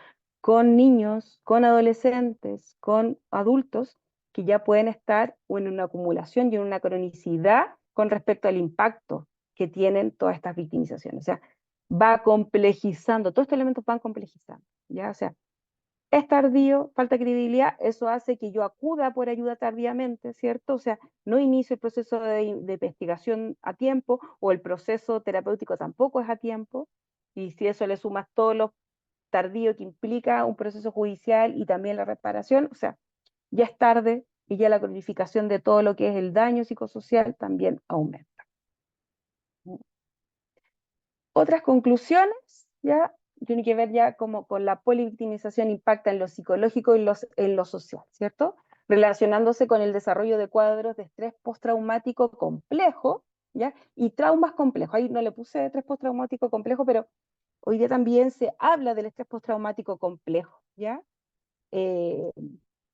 con niños, con adolescentes, con adultos que ya pueden estar en una acumulación y en una cronicidad con respecto al impacto que tienen todas estas victimizaciones. O sea, va complejizando, todos estos elementos van complejizando, ¿ya? O sea, es tardío, falta credibilidad, eso hace que yo acuda por ayuda tardíamente, ¿cierto? O sea, no inicio el proceso de investigación a tiempo, o el proceso terapéutico tampoco es a tiempo, y si eso le sumas todo lo tardío que implica un proceso judicial y también la reparación, o sea, ya es tarde y ya la cronificación de todo lo que es el daño psicosocial también aumenta. Otras conclusiones, ya, tiene que ver ya como con la polivictimización impacta en lo psicológico y en lo social, ¿cierto? Relacionándose con el desarrollo de cuadros de estrés postraumático complejo, ¿ya? Y traumas complejos. Ahí no le puse estrés postraumático complejo, pero hoy día también se habla del estrés postraumático complejo, ¿ya? Eh,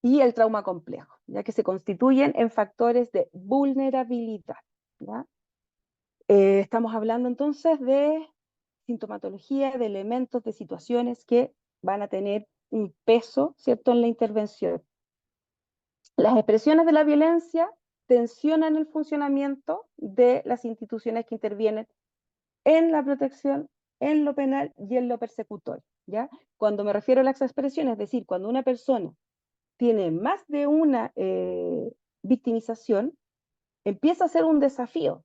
y el trauma complejo, ya que se constituyen en factores de vulnerabilidad, ¿ya? Estamos hablando entonces de sintomatología, de elementos, de situaciones que van a tener un peso, ¿cierto?, en la intervención. Las expresiones de la violencia tensionan el funcionamiento de las instituciones que intervienen en la protección, en lo penal y en lo persecutorio, ¿ya? Cuando me refiero a las expresiones, es decir, cuando una persona tiene más de una victimización, empieza a ser un desafío.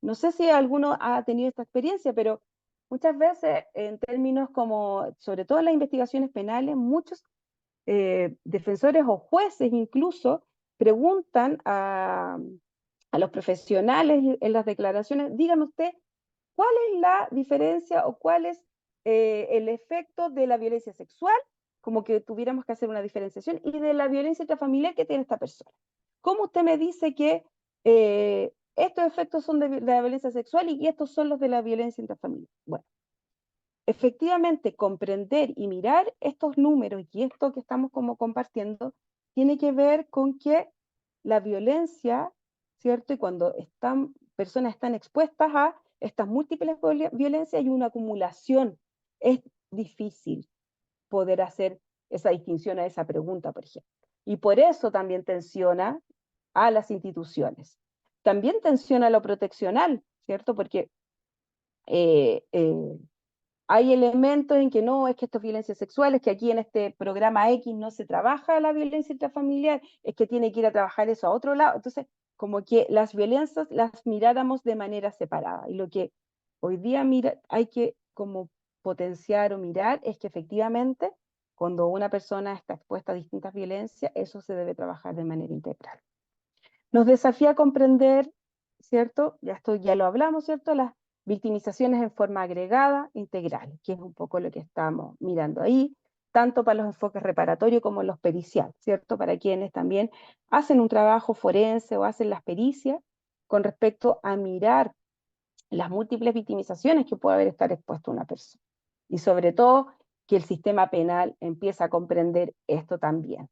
No sé si alguno ha tenido esta experiencia, pero muchas veces en términos como, sobre todo en las investigaciones penales, muchos defensores o jueces incluso preguntan a los profesionales en las declaraciones: dígame usted, ¿cuál es la diferencia o cuál es el efecto de la violencia sexual como que tuviéramos que hacer una diferenciación, y de la violencia intrafamiliar que tiene esta persona. ¿Cómo usted me dice que estos efectos son de la violencia sexual y estos son los de la violencia intrafamiliar? Bueno, efectivamente, comprender y mirar estos números y esto que estamos como compartiendo tiene que ver con que la violencia, ¿cierto? Y cuando personas están expuestas a estas múltiples violencias, hay una acumulación. Es difícil poder hacer esa distinción a esa pregunta, por ejemplo. Y por eso también tensiona a las instituciones. También tensiona lo proteccional, ¿cierto? Porque eh, eh, hay elementos en que no, es que esto es violencia sexual, es que aquí en este programa X no se trabaja la violencia intrafamiliar, es que tiene que ir a trabajar eso a otro lado. Entonces, como que las violencias las miráramos de manera separada. Y lo que hoy día hay que como potenciar o mirar es que efectivamente cuando una persona está expuesta a distintas violencias, eso se debe trabajar de manera integral. Nos desafía a comprender, ¿cierto? Esto ya lo hablamos, ¿cierto? Las victimizaciones en forma agregada, integral, que es un poco lo que estamos mirando ahí, tanto para los enfoques reparatorios como los periciales, ¿cierto? Para quienes también hacen un trabajo forense o hacen las pericias con respecto a mirar las múltiples victimizaciones que puede haber estar expuesto una persona. Y sobre todo, que el sistema penal empieza a comprender esto también.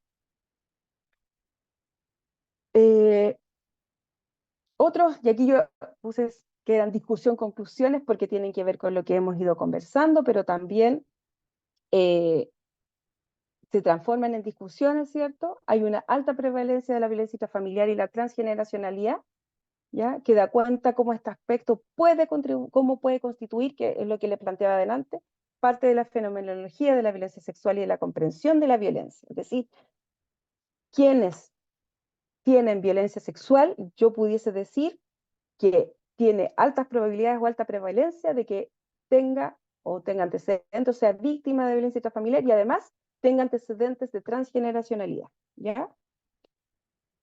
Eh, Otros, y aquí yo puse que eran discusión, conclusiones, porque tienen que ver con lo que hemos ido conversando, pero también eh, se transforman en discusiones, ¿cierto? Hay una alta prevalencia de la violencia intrafamiliar y la transgeneracionalidad, ¿ya? Que da cuenta cómo este aspecto cómo puede constituir, que es lo que le planteaba adelante, parte de la fenomenología de la violencia sexual y de la comprensión de la violencia. Es decir, quienes tienen violencia sexual, yo pudiese decir que tiene altas probabilidades o alta prevalencia de que tenga antecedentes, o sea, víctima de violencia intrafamiliar y además tenga antecedentes de transgeneracionalidad, ¿ya?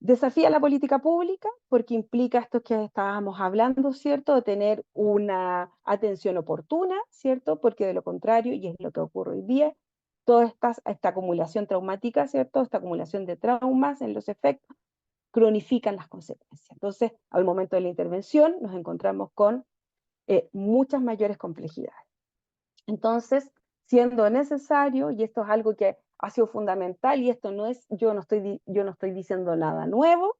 Desafía la política pública porque implica esto que estábamos hablando, ¿cierto? De tener una atención oportuna, ¿cierto? Porque de lo contrario, y es lo que ocurre hoy día, toda esta acumulación traumática, ¿cierto? Esta acumulación de traumas en los efectos cronifican las consecuencias. Entonces, al momento de la intervención nos encontramos con muchas mayores complejidades. Entonces, siendo necesario, y esto es algo que ha sido fundamental, y esto no es, yo no estoy diciendo nada nuevo,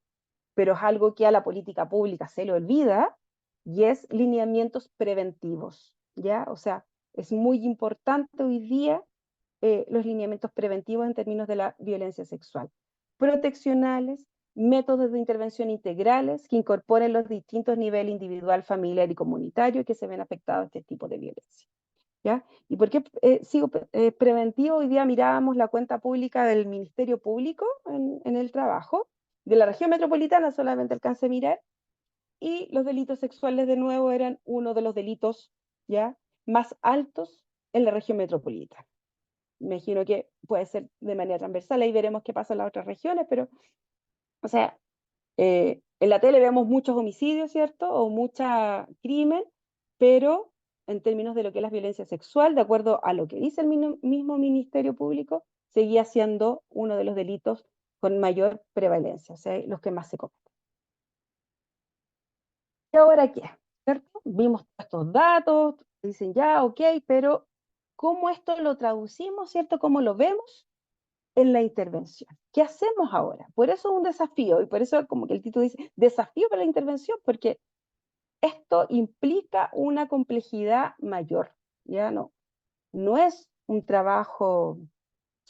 pero es algo que a la política pública se le olvida, y es lineamientos preventivos, ¿ya? O sea, es muy importante hoy día los lineamientos preventivos en términos de la violencia sexual. Proteccionales, métodos de intervención integrales que incorporen los distintos niveles individual, familiar y comunitario que se ven afectados a este tipo de violencia. ¿Ya? ¿Y por qué sigo preventivo? Hoy día mirábamos la cuenta pública del Ministerio Público en el trabajo, de la región metropolitana solamente alcancé a mirar, y los delitos sexuales de nuevo eran uno de los delitos ya más altos en la región metropolitana. Me imagino que puede ser de manera transversal, ahí veremos qué pasa en las otras regiones, pero, o sea, en la tele vemos muchos homicidios, ¿cierto? O mucha crimen, pero en términos de lo que es la violencia sexual, de acuerdo a lo que dice el mismo Ministerio Público, seguía siendo uno de los delitos con mayor prevalencia, o sea, los que más se cometen. ¿Y ahora qué? ¿Cierto? Vimos estos datos, dicen ya, ok, pero ¿cómo esto lo traducimos, ¿cierto? ¿Cómo lo vemos en la intervención? ¿Qué hacemos ahora? Por eso es un desafío, y por eso como que el título dice, desafío para la intervención, porque esto implica una complejidad mayor, ¿ya? No es un trabajo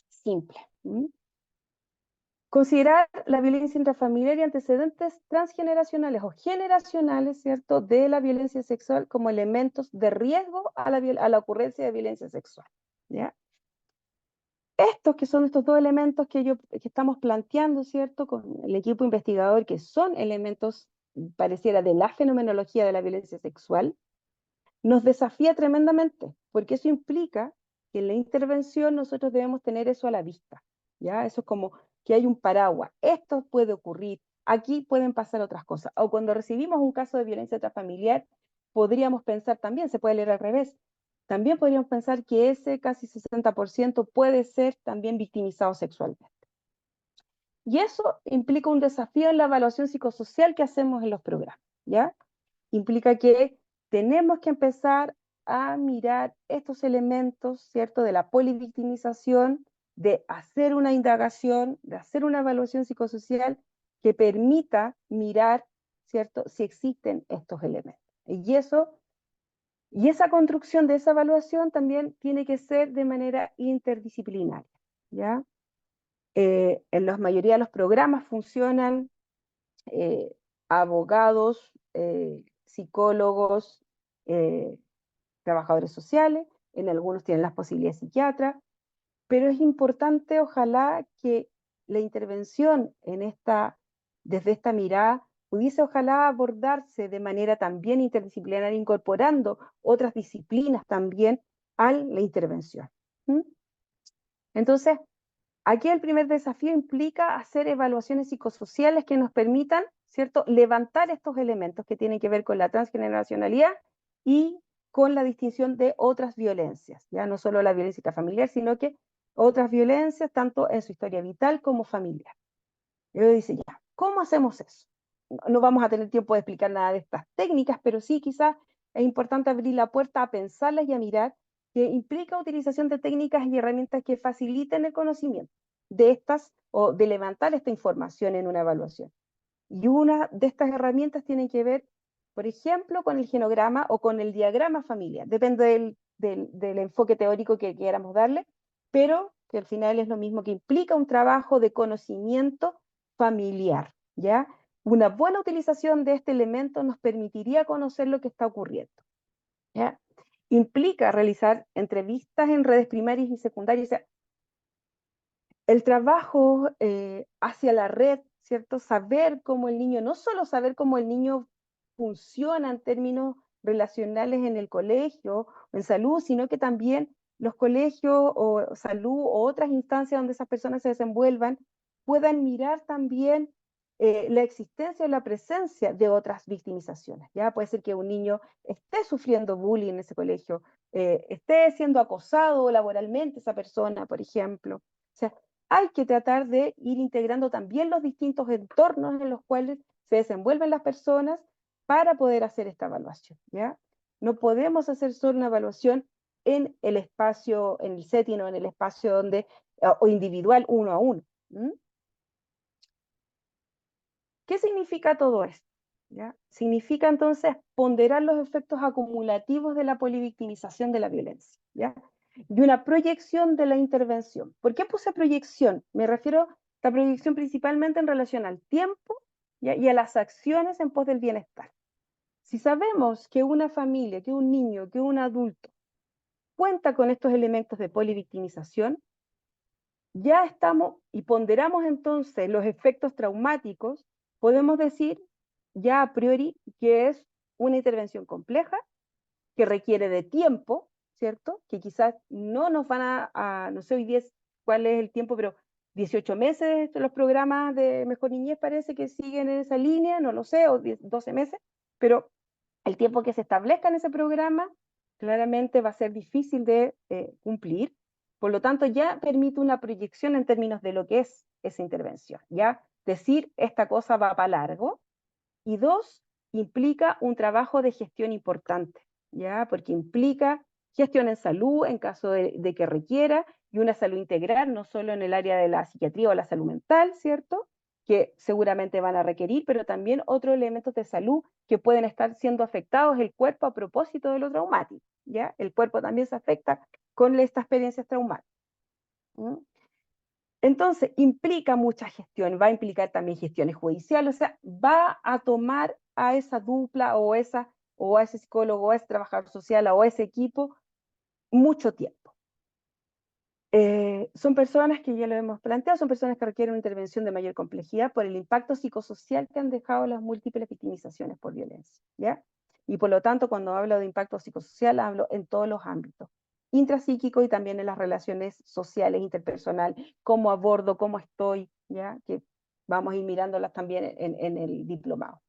simple. ¿Mm? Considerar la violencia intrafamiliar y antecedentes transgeneracionales o generacionales, ¿cierto?, de la violencia sexual como elementos de riesgo a la ocurrencia de violencia sexual, ¿ya? Estos que son estos dos elementos que estamos planteando, ¿cierto?, con el equipo investigador, que son elementos, pareciera, de la fenomenología de la violencia sexual, nos desafía tremendamente, porque eso implica que en la intervención nosotros debemos tener eso a la vista, ¿ya? Eso es como que hay un paraguas, esto puede ocurrir, aquí pueden pasar otras cosas, o cuando recibimos un caso de violencia intrafamiliar, podríamos pensar también, se puede leer al revés, también podríamos pensar que ese casi 60% puede ser también victimizado sexualmente. Y eso implica un desafío en la evaluación psicosocial que hacemos en los programas, ¿ya? Implica que tenemos que empezar a mirar estos elementos, ¿cierto?, de la polivictimización, de hacer una indagación, de hacer una evaluación psicosocial que permita mirar, ¿cierto?, si existen estos elementos. Y esa construcción de esa evaluación también tiene que ser de manera interdisciplinaria, ¿ya? En la mayoría de los programas funcionan eh, abogados, psicólogos, eh, trabajadores sociales, en algunos tienen las posibilidades de psiquiatras, pero es importante, ojalá, que la intervención desde esta mirada pudiese, ojalá, abordarse de manera también interdisciplinaria, incorporando otras disciplinas también a la intervención. ¿Mm? Entonces, aquí el primer desafío implica hacer evaluaciones psicosociales que nos permitan, ¿cierto?, levantar estos elementos que tienen que ver con la transgeneracionalidad y con la distinción de otras violencias, ya no solo la violencia intrafamiliar, sino que otras violencias, tanto en su historia vital como familiar. Y uno dice, ya, ¿cómo hacemos eso? No vamos a tener tiempo de explicar nada de estas técnicas, pero sí quizás es importante abrir la puerta a pensarlas y a mirar, que implica utilización de técnicas y herramientas que faciliten el conocimiento de estas o de levantar esta información en una evaluación. Y una de estas herramientas tiene que ver, por ejemplo, con el genograma o con el diagrama familiar. Depende del enfoque teórico que queramos darle, pero que al final es lo mismo, que implica un trabajo de conocimiento familiar, ¿ya? Una buena utilización de este elemento nos permitiría conocer lo que está ocurriendo, ¿ya? Implica realizar entrevistas en redes primarias y secundarias, o sea, el trabajo hacia la red, ¿cierto? Saber cómo el niño, no solo saber cómo el niño funciona en términos relacionales en el colegio o en salud, sino que también los colegios o salud o otras instancias donde esas personas se desenvuelvan puedan mirar también la existencia o la presencia de otras victimizaciones. ¿Ya? Puede ser que un niño esté sufriendo bullying en ese colegio, esté siendo acosado laboralmente esa persona, por ejemplo. O sea, hay que tratar de ir integrando también los distintos entornos en los cuales se desenvuelven las personas para poder hacer esta evaluación, ¿ya? No podemos hacer solo una evaluación en el espacio, en el setting o en el espacio donde, o individual, uno a uno. ¿Mm? ¿Qué significa todo esto? ¿Ya? Significa entonces ponderar los efectos acumulativos de la polivictimización de la violencia, ¿ya? Y una proyección de la intervención. ¿Por qué puse proyección? Me refiero a la proyección principalmente en relación al tiempo, ¿ya?, y a las acciones en pos del bienestar. Si sabemos que una familia, que un niño, que un adulto cuenta con estos elementos de polivictimización, ya estamos y ponderamos entonces los efectos traumáticos, podemos decir ya a priori que es una intervención compleja, que requiere de tiempo, ¿cierto? Que quizás no nos van no sé hoy día cuál es el tiempo, pero 18 meses los programas de Mejor Niñez parece que siguen en esa línea, no lo sé, o 12 meses, pero el tiempo que se establezca en ese programa claramente va a ser difícil de cumplir. Por lo tanto, ya permite una proyección en términos de lo que es esa intervención. Ya decir, esta cosa va para largo. Y dos, implica un trabajo de gestión importante, ¿ya? Porque implica gestión en salud en caso de que requiera, y una salud integral, no solo en el área de la psiquiatría o la salud mental, ¿cierto?, que seguramente van a requerir, pero también otros elementos de salud que pueden estar siendo afectados el cuerpo a propósito de lo traumático, ¿ya? El cuerpo también se afecta con estas experiencias traumáticas. ¿Mm? Entonces, implica mucha gestión, va a implicar también gestiones judiciales, o sea, va a tomar a esa dupla o a ese psicólogo, o a ese trabajador social, o a ese equipo, mucho tiempo. Son personas que ya lo hemos planteado, son personas que requieren una intervención de mayor complejidad por el impacto psicosocial que han dejado las múltiples victimizaciones por violencia, ¿ya? Y por lo tanto, cuando hablo de impacto psicosocial, hablo en todos los ámbitos, intrapsíquico y también en las relaciones sociales, interpersonales, cómo abordo, cómo estoy, ¿ya? Que vamos a ir mirándolas también en el diplomado.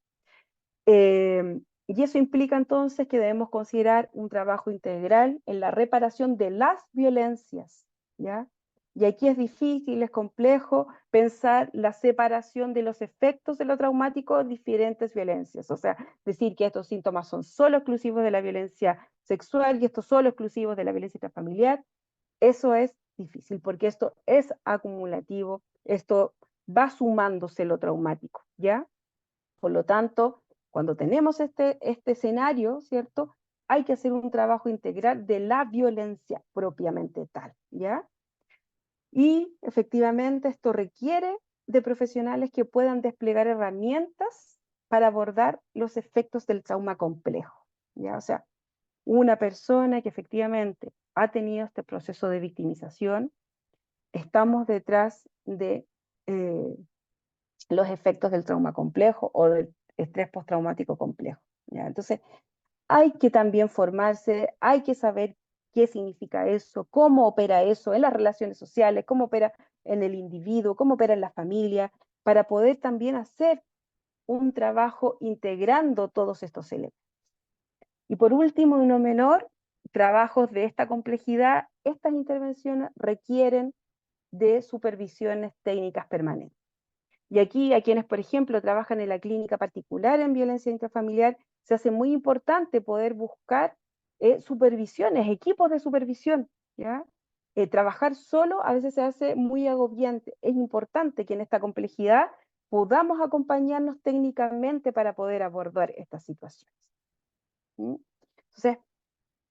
Y eso implica entonces que debemos considerar un trabajo integral en la reparación de las violencias, ¿ya? Y aquí es difícil, es complejo pensar la separación de los efectos de lo traumático de diferentes violencias. O sea, decir que estos síntomas son solo exclusivos de la violencia sexual y estos solo exclusivos de la violencia intrafamiliar, eso es difícil porque esto es acumulativo, esto va sumándose lo traumático, ¿ya? Por lo tanto, cuando tenemos este escenario, ¿cierto? Hay que hacer un trabajo integral de la violencia propiamente tal, ¿ya? Y efectivamente esto requiere de profesionales que puedan desplegar herramientas para abordar los efectos del trauma complejo, ¿ya? O sea, una persona que efectivamente ha tenido este proceso de victimización, estamos detrás de los efectos del trauma complejo o del estrés postraumático complejo, ¿ya? Entonces, hay que también formarse, hay que saber qué significa eso, cómo opera eso en las relaciones sociales, cómo opera en el individuo, cómo opera en la familia, para poder también hacer un trabajo integrando todos estos elementos. Y por último, y no menor, trabajos de esta complejidad, estas intervenciones requieren de supervisiones técnicas permanentes. Y aquí a quienes, por ejemplo, trabajan en la clínica particular en violencia intrafamiliar, se hace muy importante poder buscar supervisiones, equipos de supervisión, ¿ya? Trabajar solo a veces se hace muy agobiante. Es importante que en esta complejidad podamos acompañarnos técnicamente para poder abordar estas situaciones. ¿Mm? Entonces,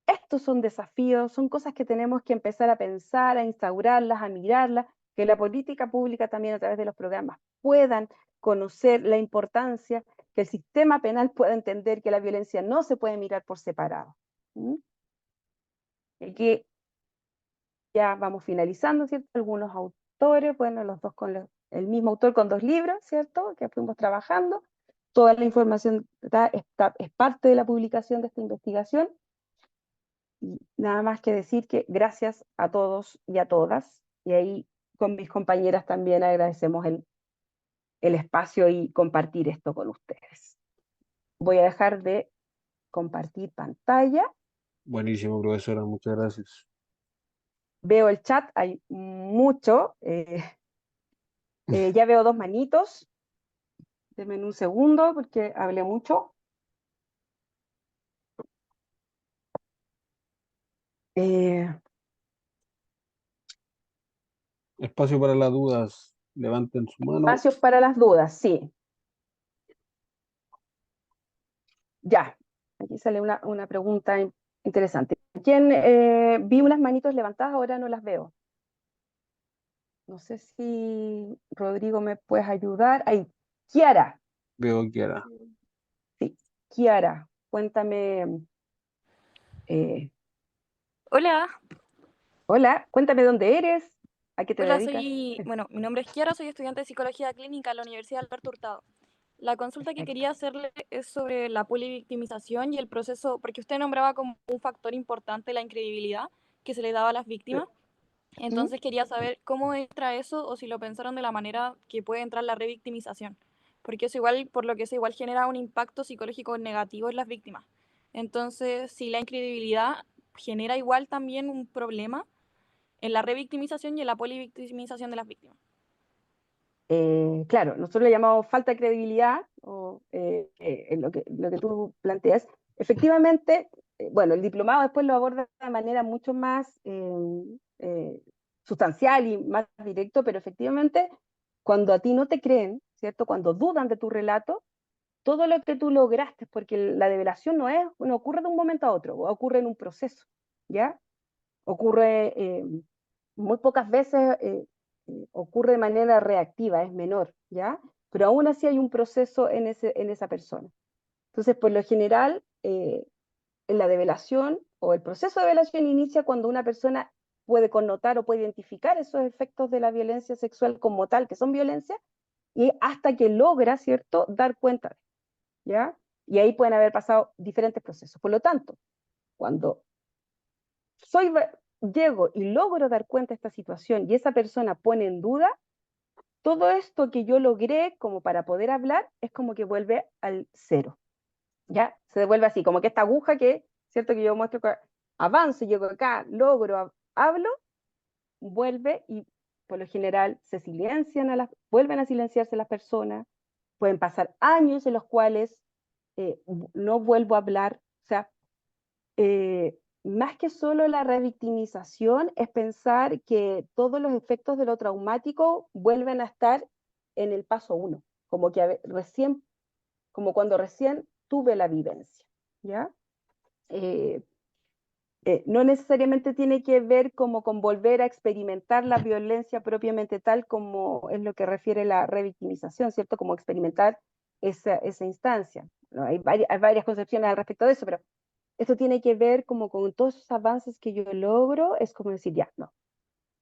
estos son desafíos, son cosas que tenemos que empezar a pensar, a instaurarlas, a mirarlas, que la política pública también a través de los programas puedan conocer la importancia, que el sistema penal pueda entender que la violencia no se puede mirar por separado. ¿Mm? Y que ya vamos finalizando, ¿cierto? Algunos autores, bueno, los dos con el mismo autor con 2 libros, ¿cierto? Que fuimos trabajando. Toda la información es parte de la publicación de esta investigación. Y nada más que decir que gracias a todos y a todas, y ahí con mis compañeras también agradecemos el espacio y compartir esto con ustedes. Voy a dejar de compartir pantalla. Buenísimo, profesora, muchas gracias. Veo el chat, hay mucho. Ya veo 2 manitos. Denme un segundo porque hablé mucho. Eh, Espacio para las dudas, levanten su mano. Espacios para las dudas, sí. Ya, aquí sale una pregunta interesante. ¿Quién vi unas manitos levantadas? Ahora no las veo. No sé si Rodrigo me puedes ayudar. Ahí, Kiara. Veo que era. Sí, Kiara, cuéntame. eh, Hola, Hola, cuéntame dónde eres, a qué te hola, dedicas. bueno, mi nombre es Kiara, soy estudiante de Psicología Clínica en la Universidad Alberto Hurtado. La consulta que Perfecto. quería hacerle es sobre la polivictimización y el proceso, porque usted nombraba como un factor importante la incredibilidad que se le daba a las víctimas. ¿Mm? Entonces quería saber cómo entra eso o si lo pensaron de la manera que puede entrar la revictimización, porque eso igual, por lo que eso igual genera un impacto psicológico negativo en las víctimas. Entonces, si la incredibilidad genera igual también un problema en la revictimización y en la polivictimización de las víctimas. Claro, nosotros le llamamos falta de credibilidad, o en lo que tú planteas. Efectivamente, bueno, el diplomado después lo aborda de manera mucho más eh, sustancial y más directo, pero efectivamente, cuando a ti no te creen, ¿cierto? Cuando dudan de tu relato, todo lo que tú lograste, porque la develación no ocurre de un momento a otro, ocurre en un proceso, ¿ya? Ocurre muy pocas veces, ocurre de manera reactiva, es menor, ¿ya? Pero aún así hay un proceso en esa persona. Entonces, por lo general, en la develación o el proceso de develación inicia cuando una persona puede connotar o puede identificar esos efectos de la violencia sexual como tal, que son violencia, y hasta que logra, ¿cierto?, dar cuenta, ¿ya? Y ahí pueden haber pasado diferentes procesos. Por lo tanto, cuando soy, llego y logro dar cuenta de esta situación y esa persona pone en duda, todo esto que yo logré como para poder hablar es como que vuelve al cero. ¿ya? Se devuelve así, como que esta aguja que, ¿cierto? Que yo muestro que avanzo, llego acá, logro, hablo, vuelve y por lo general se silencian vuelven a silenciarse las personas, pueden pasar años en los cuales no vuelvo a hablar, o sea, eh, más que solo la revictimización es pensar que todos los efectos de lo traumático vuelven a estar en el paso uno, como que recién, como cuando recién tuve la vivencia, ¿ya? Eh, no necesariamente tiene que ver como con volver a experimentar la violencia propiamente tal como es lo que refiere la revictimización, ¿cierto? Como experimentar esa instancia. ¿No? Hay varias concepciones al respecto de eso, pero esto tiene que ver como con todos esos avances que yo logro, es como decir, ya, no,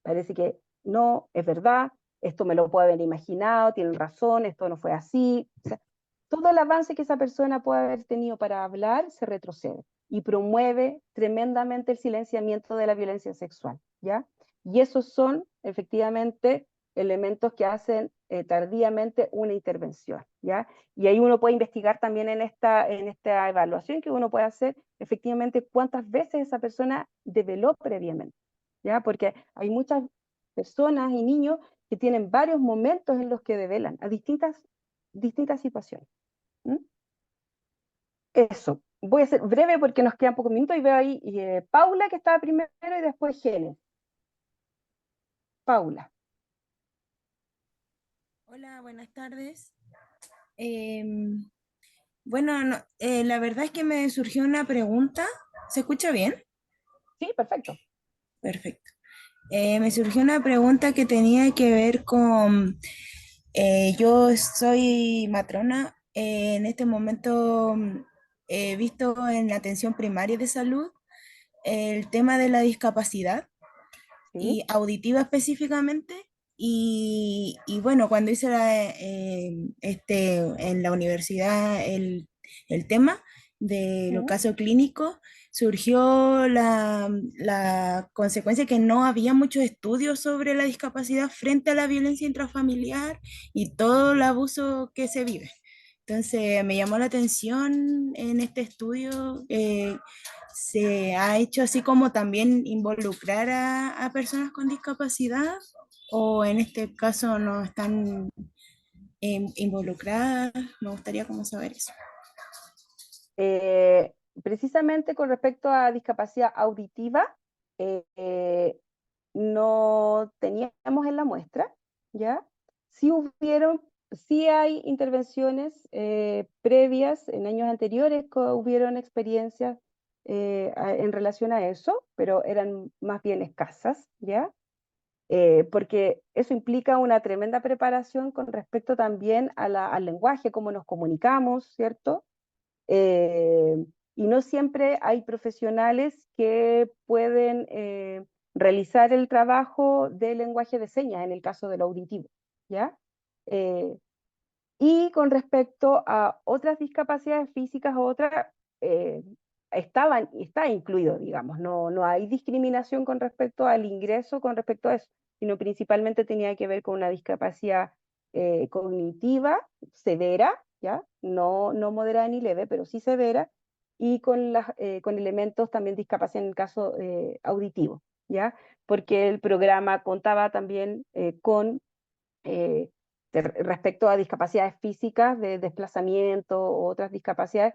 parece que no, es verdad, esto me lo puede haber imaginado, tienen razón, esto no fue así. O sea, todo el avance que esa persona puede haber tenido para hablar se retrocede y promueve tremendamente el silenciamiento de la violencia sexual, ¿ya? Y esos son efectivamente elementos que hacen tardíamente una intervención, ¿ya? Y ahí uno puede investigar también en esta evaluación que uno puede hacer efectivamente cuántas veces esa persona develó previamente, ¿ya? Porque hay muchas personas y niños que tienen varios momentos en los que develan a distintas situaciones. ¿Mm? Eso. Voy a ser breve porque nos quedan pocos minutos y veo ahí Paula que estaba primero y después Gene. Paula. Hola, buenas tardes. Em, bueno, la verdad es que me surgió una pregunta. ¿Se escucha bien? Sí, perfecto. Perfecto. Me surgió una pregunta que tenía que ver con, yo soy matrona, en este momento he visto en la atención primaria de salud el tema de la discapacidad Sí. y auditiva específicamente. Y bueno, cuando hice en la universidad el tema de los ¿Mm? casos clínicos, surgió la consecuencia que no había muchos estudios sobre la discapacidad frente a la violencia intrafamiliar y todo el abuso que se vive. Entonces me llamó la atención en este estudio, se ha hecho así como también involucrar a personas con discapacidad, o en este caso no están involucradas. Me gustaría como saber eso. Precisamente con respecto a discapacidad auditiva, eh, eh, no teníamos en la muestra, ¿ya? Sí hay intervenciones previas en años anteriores, hubieron experiencias en relación a eso, pero eran más bien escasas, ¿ya? Porque eso implica una tremenda preparación con respecto también al lenguaje, cómo nos comunicamos, ¿cierto? Eh, y no siempre hay profesionales que pueden realizar el trabajo de lenguaje de señas en el caso del auditivo, ¿ya? Eh, y con respecto a otras discapacidades físicas, eh, está incluido, digamos, no hay discriminación con respecto al ingreso, con respecto a eso, sino principalmente tenía que ver con una discapacidad cognitiva severa, ¿ya? No moderada ni leve, pero sí severa, y con elementos también discapacidad en el caso auditivo, ¿ya? Porque el programa contaba también con eh, respecto a discapacidades físicas, de desplazamiento u otras discapacidades,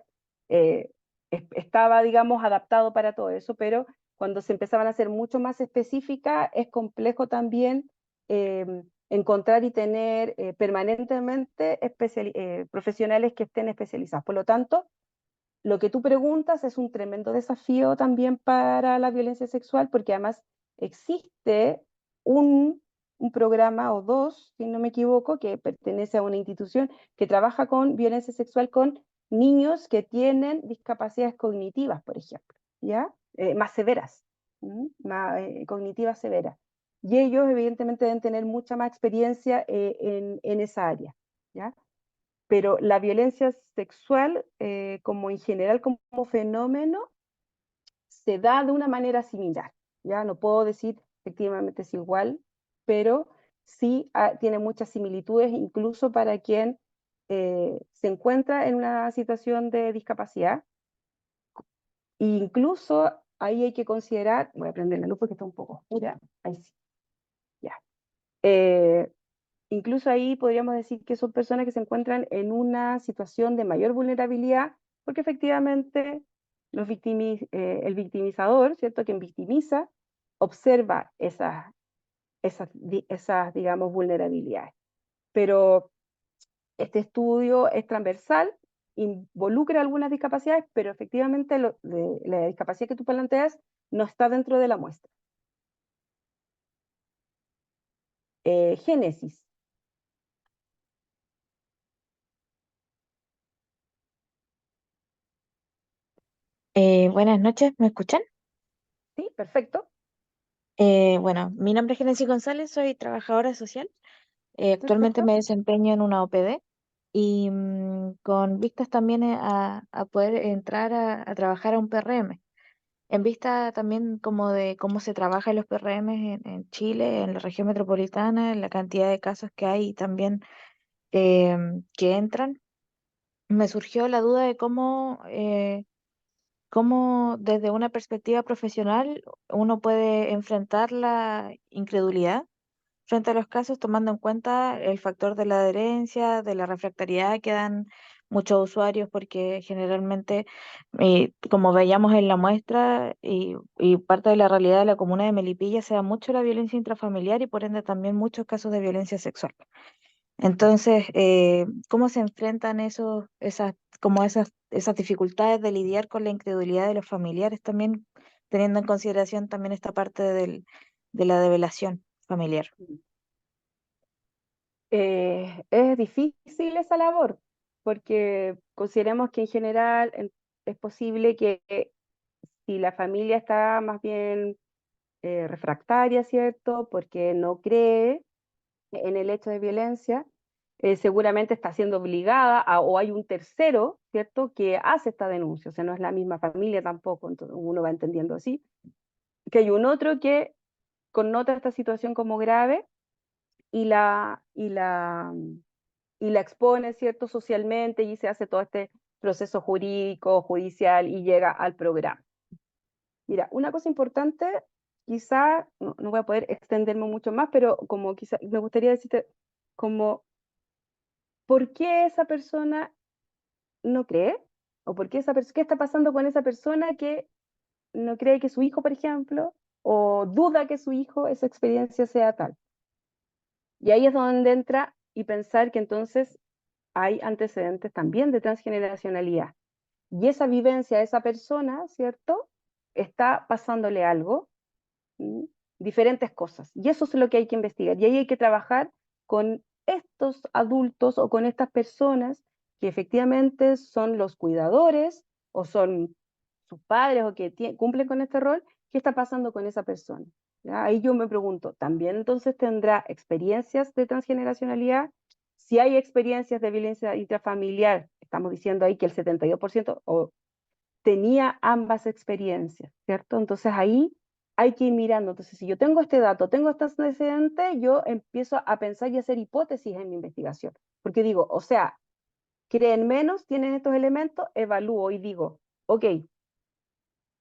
eh, estaba, digamos, adaptado para todo eso, pero cuando se empezaban a hacer mucho más específicas, es complejo también eh, encontrar y tener permanentemente profesionales que estén especializados. Por lo tanto, lo que tú preguntas es un tremendo desafío también para la violencia sexual, porque además existe un programa o dos, si no me equivoco, que pertenece a una institución que trabaja con violencia sexual con niños que tienen discapacidades cognitivas, por ejemplo, ¿ya? Más severas, más cognitivas severas. Y ellos evidentemente deben tener mucha más experiencia en esa área, ¿ya? Pero la violencia sexual, como en general como fenómeno, se da de una manera similar. Ya no puedo decir efectivamente es igual, pero sí tiene muchas similitudes, incluso para quien se encuentra en una situación de discapacidad. E incluso ahí hay que considerar, voy a prender la luz porque está un poco oscura, ahí sí, ya. Incluso ahí podríamos decir que son personas que se encuentran en una situación de mayor vulnerabilidad, porque efectivamente el victimizador, ¿cierto? Quien victimiza, observa esas, digamos, vulnerabilidades. Pero este estudio es transversal, involucra algunas discapacidades, pero efectivamente la discapacidad que tú planteas no está dentro de la muestra. Génesis. Buenas noches, ¿me escuchan? Sí, perfecto. Bueno, mi nombre es Genesis González, soy trabajadora social. Actualmente Perfecto. me desempeño en una OPD y con vistas también a poder entrar a trabajar a un PRM. En vista también como de cómo se trabaja en los PRM en Chile, en la región metropolitana, en la cantidad de casos que hay y también que entran, me surgió la duda de cómo desde una perspectiva profesional uno puede enfrentar la incredulidad frente a los casos, tomando en cuenta el factor de la adherencia, de la refractariedad que dan muchos usuarios, porque generalmente, como veíamos en la muestra, y parte de la realidad de la comuna de Melipilla, se da mucho la violencia intrafamiliar y por ende también muchos casos de violencia sexual. Entonces, ¿cómo se enfrentan esas dificultades de lidiar con la incredulidad de los familiares también, teniendo en consideración también esta parte de la develación familiar? Es difícil esa labor, porque consideremos que en general es posible que si la familia está más bien refractaria, ¿cierto? Porque no cree en el hecho de violencia, seguramente está siendo obligada o hay un tercero, ¿cierto?, que hace esta denuncia, o sea, no es la misma familia tampoco, entonces uno va entendiendo así, que hay un otro que connota esta situación como grave y la expone, ¿cierto?, socialmente y se hace todo este proceso jurídico, judicial y llega al programa. Mira, una cosa importante, quizá, no voy a poder extenderme mucho más, pero como quizá me gustaría decirte, como, ¿por qué esa persona no cree? ¿O por qué qué está pasando con esa persona que no cree que su hijo, por ejemplo, o duda que su hijo, esa experiencia sea tal? Y ahí es donde entra y pensar que entonces hay antecedentes también de transgeneracionalidad. Y esa vivencia, esa persona, ¿cierto? Está pasándole algo, ¿sí? Diferentes cosas. Y eso es lo que hay que investigar. Y ahí hay que trabajar con estos adultos o con estas personas que efectivamente son los cuidadores o son sus padres o que cumplen con este rol. ¿Qué está pasando con esa persona? ¿Ya? Ahí yo me pregunto, ¿también entonces tendrá experiencias de transgeneracionalidad? Si hay experiencias de violencia intrafamiliar, estamos diciendo ahí que el 72% tenía ambas experiencias, ¿cierto? Entonces ahí hay que ir mirando. Entonces, si yo tengo este dato, tengo este antecedente, yo empiezo a pensar y hacer hipótesis en mi investigación. Porque digo, o sea, creen menos, tienen estos elementos, evalúo y digo, ok,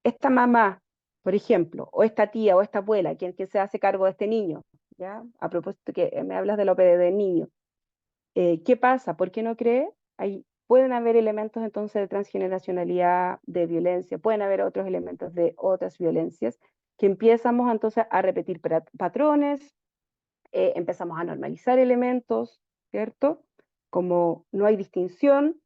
esta mamá, por ejemplo, o esta tía o esta abuela, quien se hace cargo de este niño, ¿ya? A propósito que me hablas de la OPD del niño, ¿qué pasa? ¿Por qué no cree? Pueden haber elementos entonces de transgeneracionalidad, de violencia, pueden haber otros elementos de otras violencias, que empezamos entonces a repetir patrones, empezamos a normalizar elementos, ¿cierto? Como no hay distinción,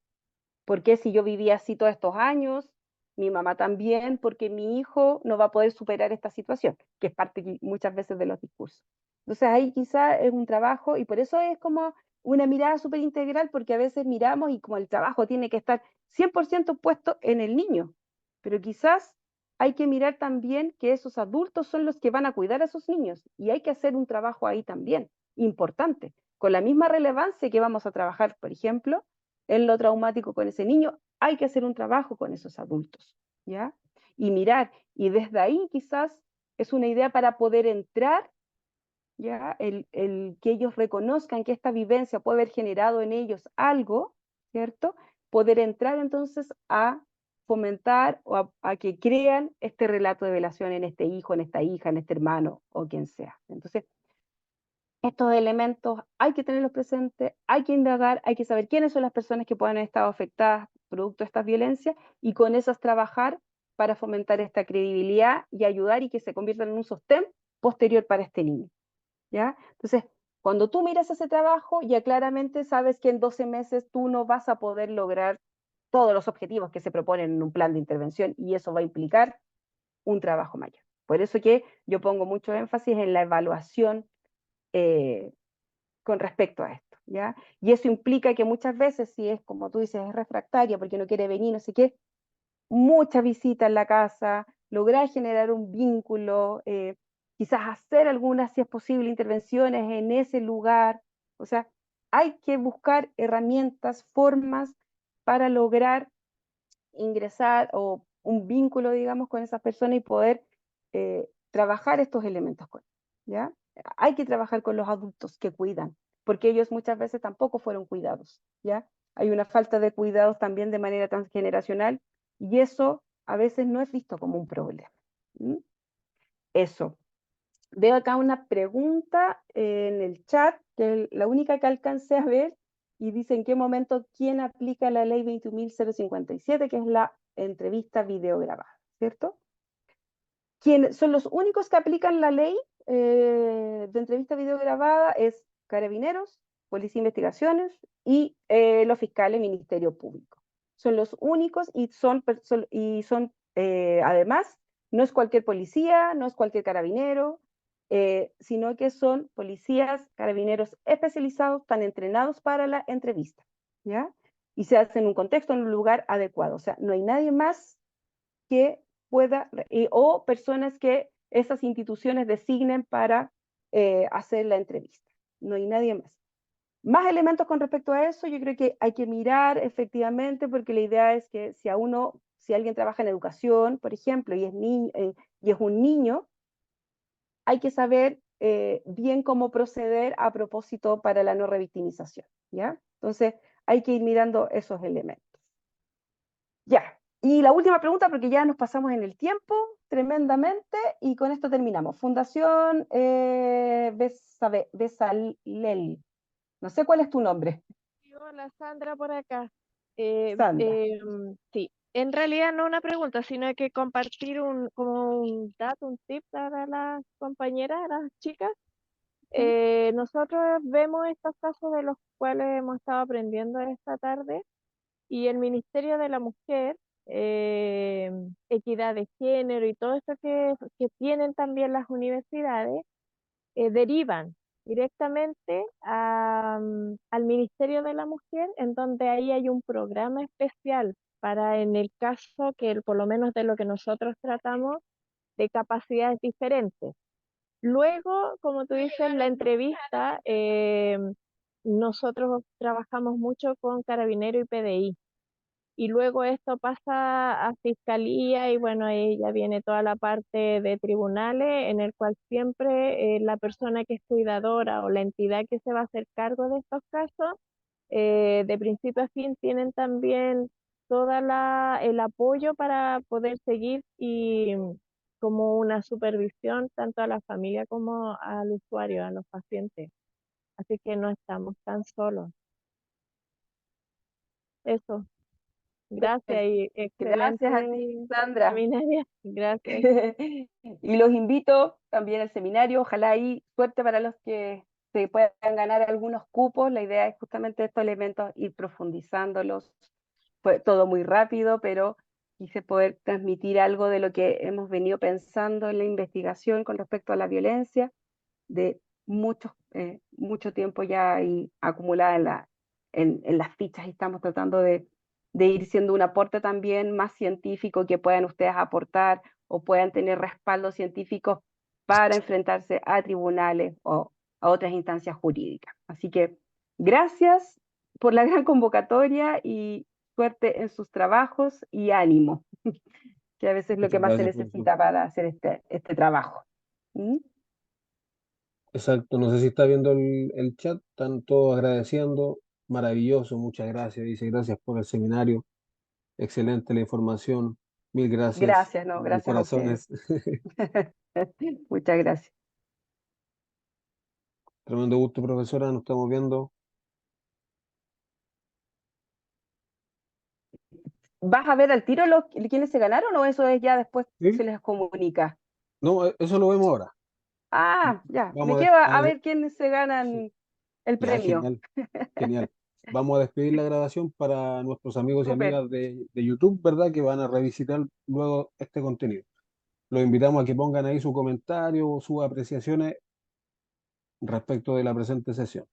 ¿por qué si yo vivía así todos estos años? Mi mamá también, porque mi hijo no va a poder superar esta situación, que es parte muchas veces de los discursos. Entonces ahí quizá es un trabajo y por eso es como una mirada súper integral, porque a veces miramos y como el trabajo tiene que estar 100% puesto en el niño, pero quizás hay que mirar también que esos adultos son los que van a cuidar a esos niños y hay que hacer un trabajo ahí también, importante, con la misma relevancia que vamos a trabajar, por ejemplo, en lo traumático con ese niño, hay que hacer un trabajo con esos adultos, ¿ya? Y mirar, y desde ahí quizás es una idea para poder entrar ¿ya? El que ellos reconozcan que esta vivencia puede haber generado en ellos algo, ¿cierto? Poder entrar entonces a fomentar o a que crean este relato de violación en este hijo, en esta hija, en este hermano o quien sea. Entonces, estos elementos hay que tenerlos presentes, hay que indagar, hay que saber quiénes son las personas que pueden haber estado afectadas producto de estas violencias y con esas trabajar para fomentar esta credibilidad y ayudar y que se conviertan en un sostén posterior para este niño. ¿Ya? Entonces, cuando tú miras ese trabajo, ya claramente sabes que en 12 meses tú no vas a poder lograr todos los objetivos que se proponen en un plan de intervención y eso va a implicar un trabajo mayor. Por eso que yo pongo mucho énfasis en la evaluación eh, con respecto a esto, ¿ya? Y eso implica que muchas veces, si es como tú dices, es refractaria porque no quiere venir, no sé qué, muchas visitas en la casa, lograr generar un vínculo, quizás hacer algunas, si es posible, intervenciones en ese lugar. O sea, hay que buscar herramientas, formas para lograr ingresar o un vínculo, digamos, con esa persona y poder trabajar estos elementos con ¿ya? Hay que trabajar con los adultos que cuidan, porque ellos muchas veces tampoco fueron cuidados, ¿ya? Hay una falta de cuidados también de manera transgeneracional y eso a veces no es visto como un problema. ¿Mm? Eso. Veo acá una pregunta en el chat, que es la única que alcancé a ver, y dice en qué momento quién aplica la ley 21.057, que es la entrevista videograbada, ¿cierto? Quienes son los únicos que aplican la ley de entrevista videograbada es Carabineros, Policía de Investigaciones y los fiscales, Ministerio Público. Son los únicos y son además, no es cualquier policía, no es cualquier carabinero, sino que son policías, carabineros especializados, tan entrenados para la entrevista, ¿ya? Y se hace en un contexto, en un lugar adecuado. O sea, no hay nadie más que pueda, o personas que esas instituciones designen para hacer la entrevista. No hay nadie más. Más elementos con respecto a eso, yo creo que hay que mirar efectivamente, porque la idea es que si alguien trabaja en educación, por ejemplo, y es un niño, hay que saber bien cómo proceder a propósito para la no revictimización, ¿ya? Entonces, hay que ir mirando esos elementos. Ya, y la última pregunta, porque ya nos pasamos en el tiempo tremendamente, y con esto terminamos. Fundación Besalel. No sé cuál es tu nombre, Sí, hola, Sandra por acá. Sandra. Sí, en realidad no una pregunta, sino que compartir como un dato, un tip para las compañeras, a las chicas. ¿Mm? Nosotros vemos estos casos de los cuales hemos estado aprendiendo esta tarde y el Ministerio de la Mujer, equidad de género y todo esto que tienen también las universidades, derivan directamente al Ministerio de la Mujer, en donde ahí hay un programa especial para en el caso que por lo menos de lo que nosotros tratamos, de capacidades diferentes. Luego, como tú dices, la entrevista, nosotros trabajamos mucho con Carabinero y PDI. Y luego esto pasa a fiscalía y bueno, ahí ya viene toda la parte de tribunales en el cual siempre la persona que es cuidadora o la entidad que se va a hacer cargo de estos casos, de principio a fin tienen también el apoyo para poder seguir y como una supervisión tanto a la familia como al usuario, a los pacientes. Así que no estamos tan solos. Eso. Gracias y Gracias a excelente ti, Sandra. seminario. Gracias. Y los invito también al seminario. Ojalá ahí suerte para los que se puedan ganar algunos cupos. La idea es justamente estos elementos, ir profundizándolos. Fue todo muy rápido, pero quise poder transmitir algo de lo que hemos venido pensando en la investigación con respecto a la violencia, de mucho tiempo ya ahí acumulada en las fichas, y estamos tratando de ir siendo un aporte también más científico que puedan ustedes aportar o puedan tener respaldos científicos para enfrentarse a tribunales o a otras instancias jurídicas. Así que gracias por la gran convocatoria y suerte en sus trabajos y ánimo, que a veces es lo que Muchas más se gracias por necesita para hacer este trabajo. ¿Mm? Exacto, no sé si está viendo el chat, están todos agradeciendo, maravilloso, muchas gracias, dice gracias por el seminario, excelente la información, mil gracias, Gracias, no, mandan gracias a ustedes. corazones, Muchas gracias. tremendo gusto profesora, nos estamos viendo. ¿Vas a ver al tiro quiénes se ganaron o eso es ya después ¿Sí? se les comunica? No, eso lo vemos ahora. Ah, ya, me Vamos quedo a a ver quiénes se sí, ganan el ya, premio. genial, genial. Vamos a despedir la grabación para nuestros amigos y Súper. amigas de YouTube, ¿verdad? Que van a revisitar luego este contenido. Los invitamos a que pongan ahí su comentario o sus apreciaciones respecto de la presente sesión.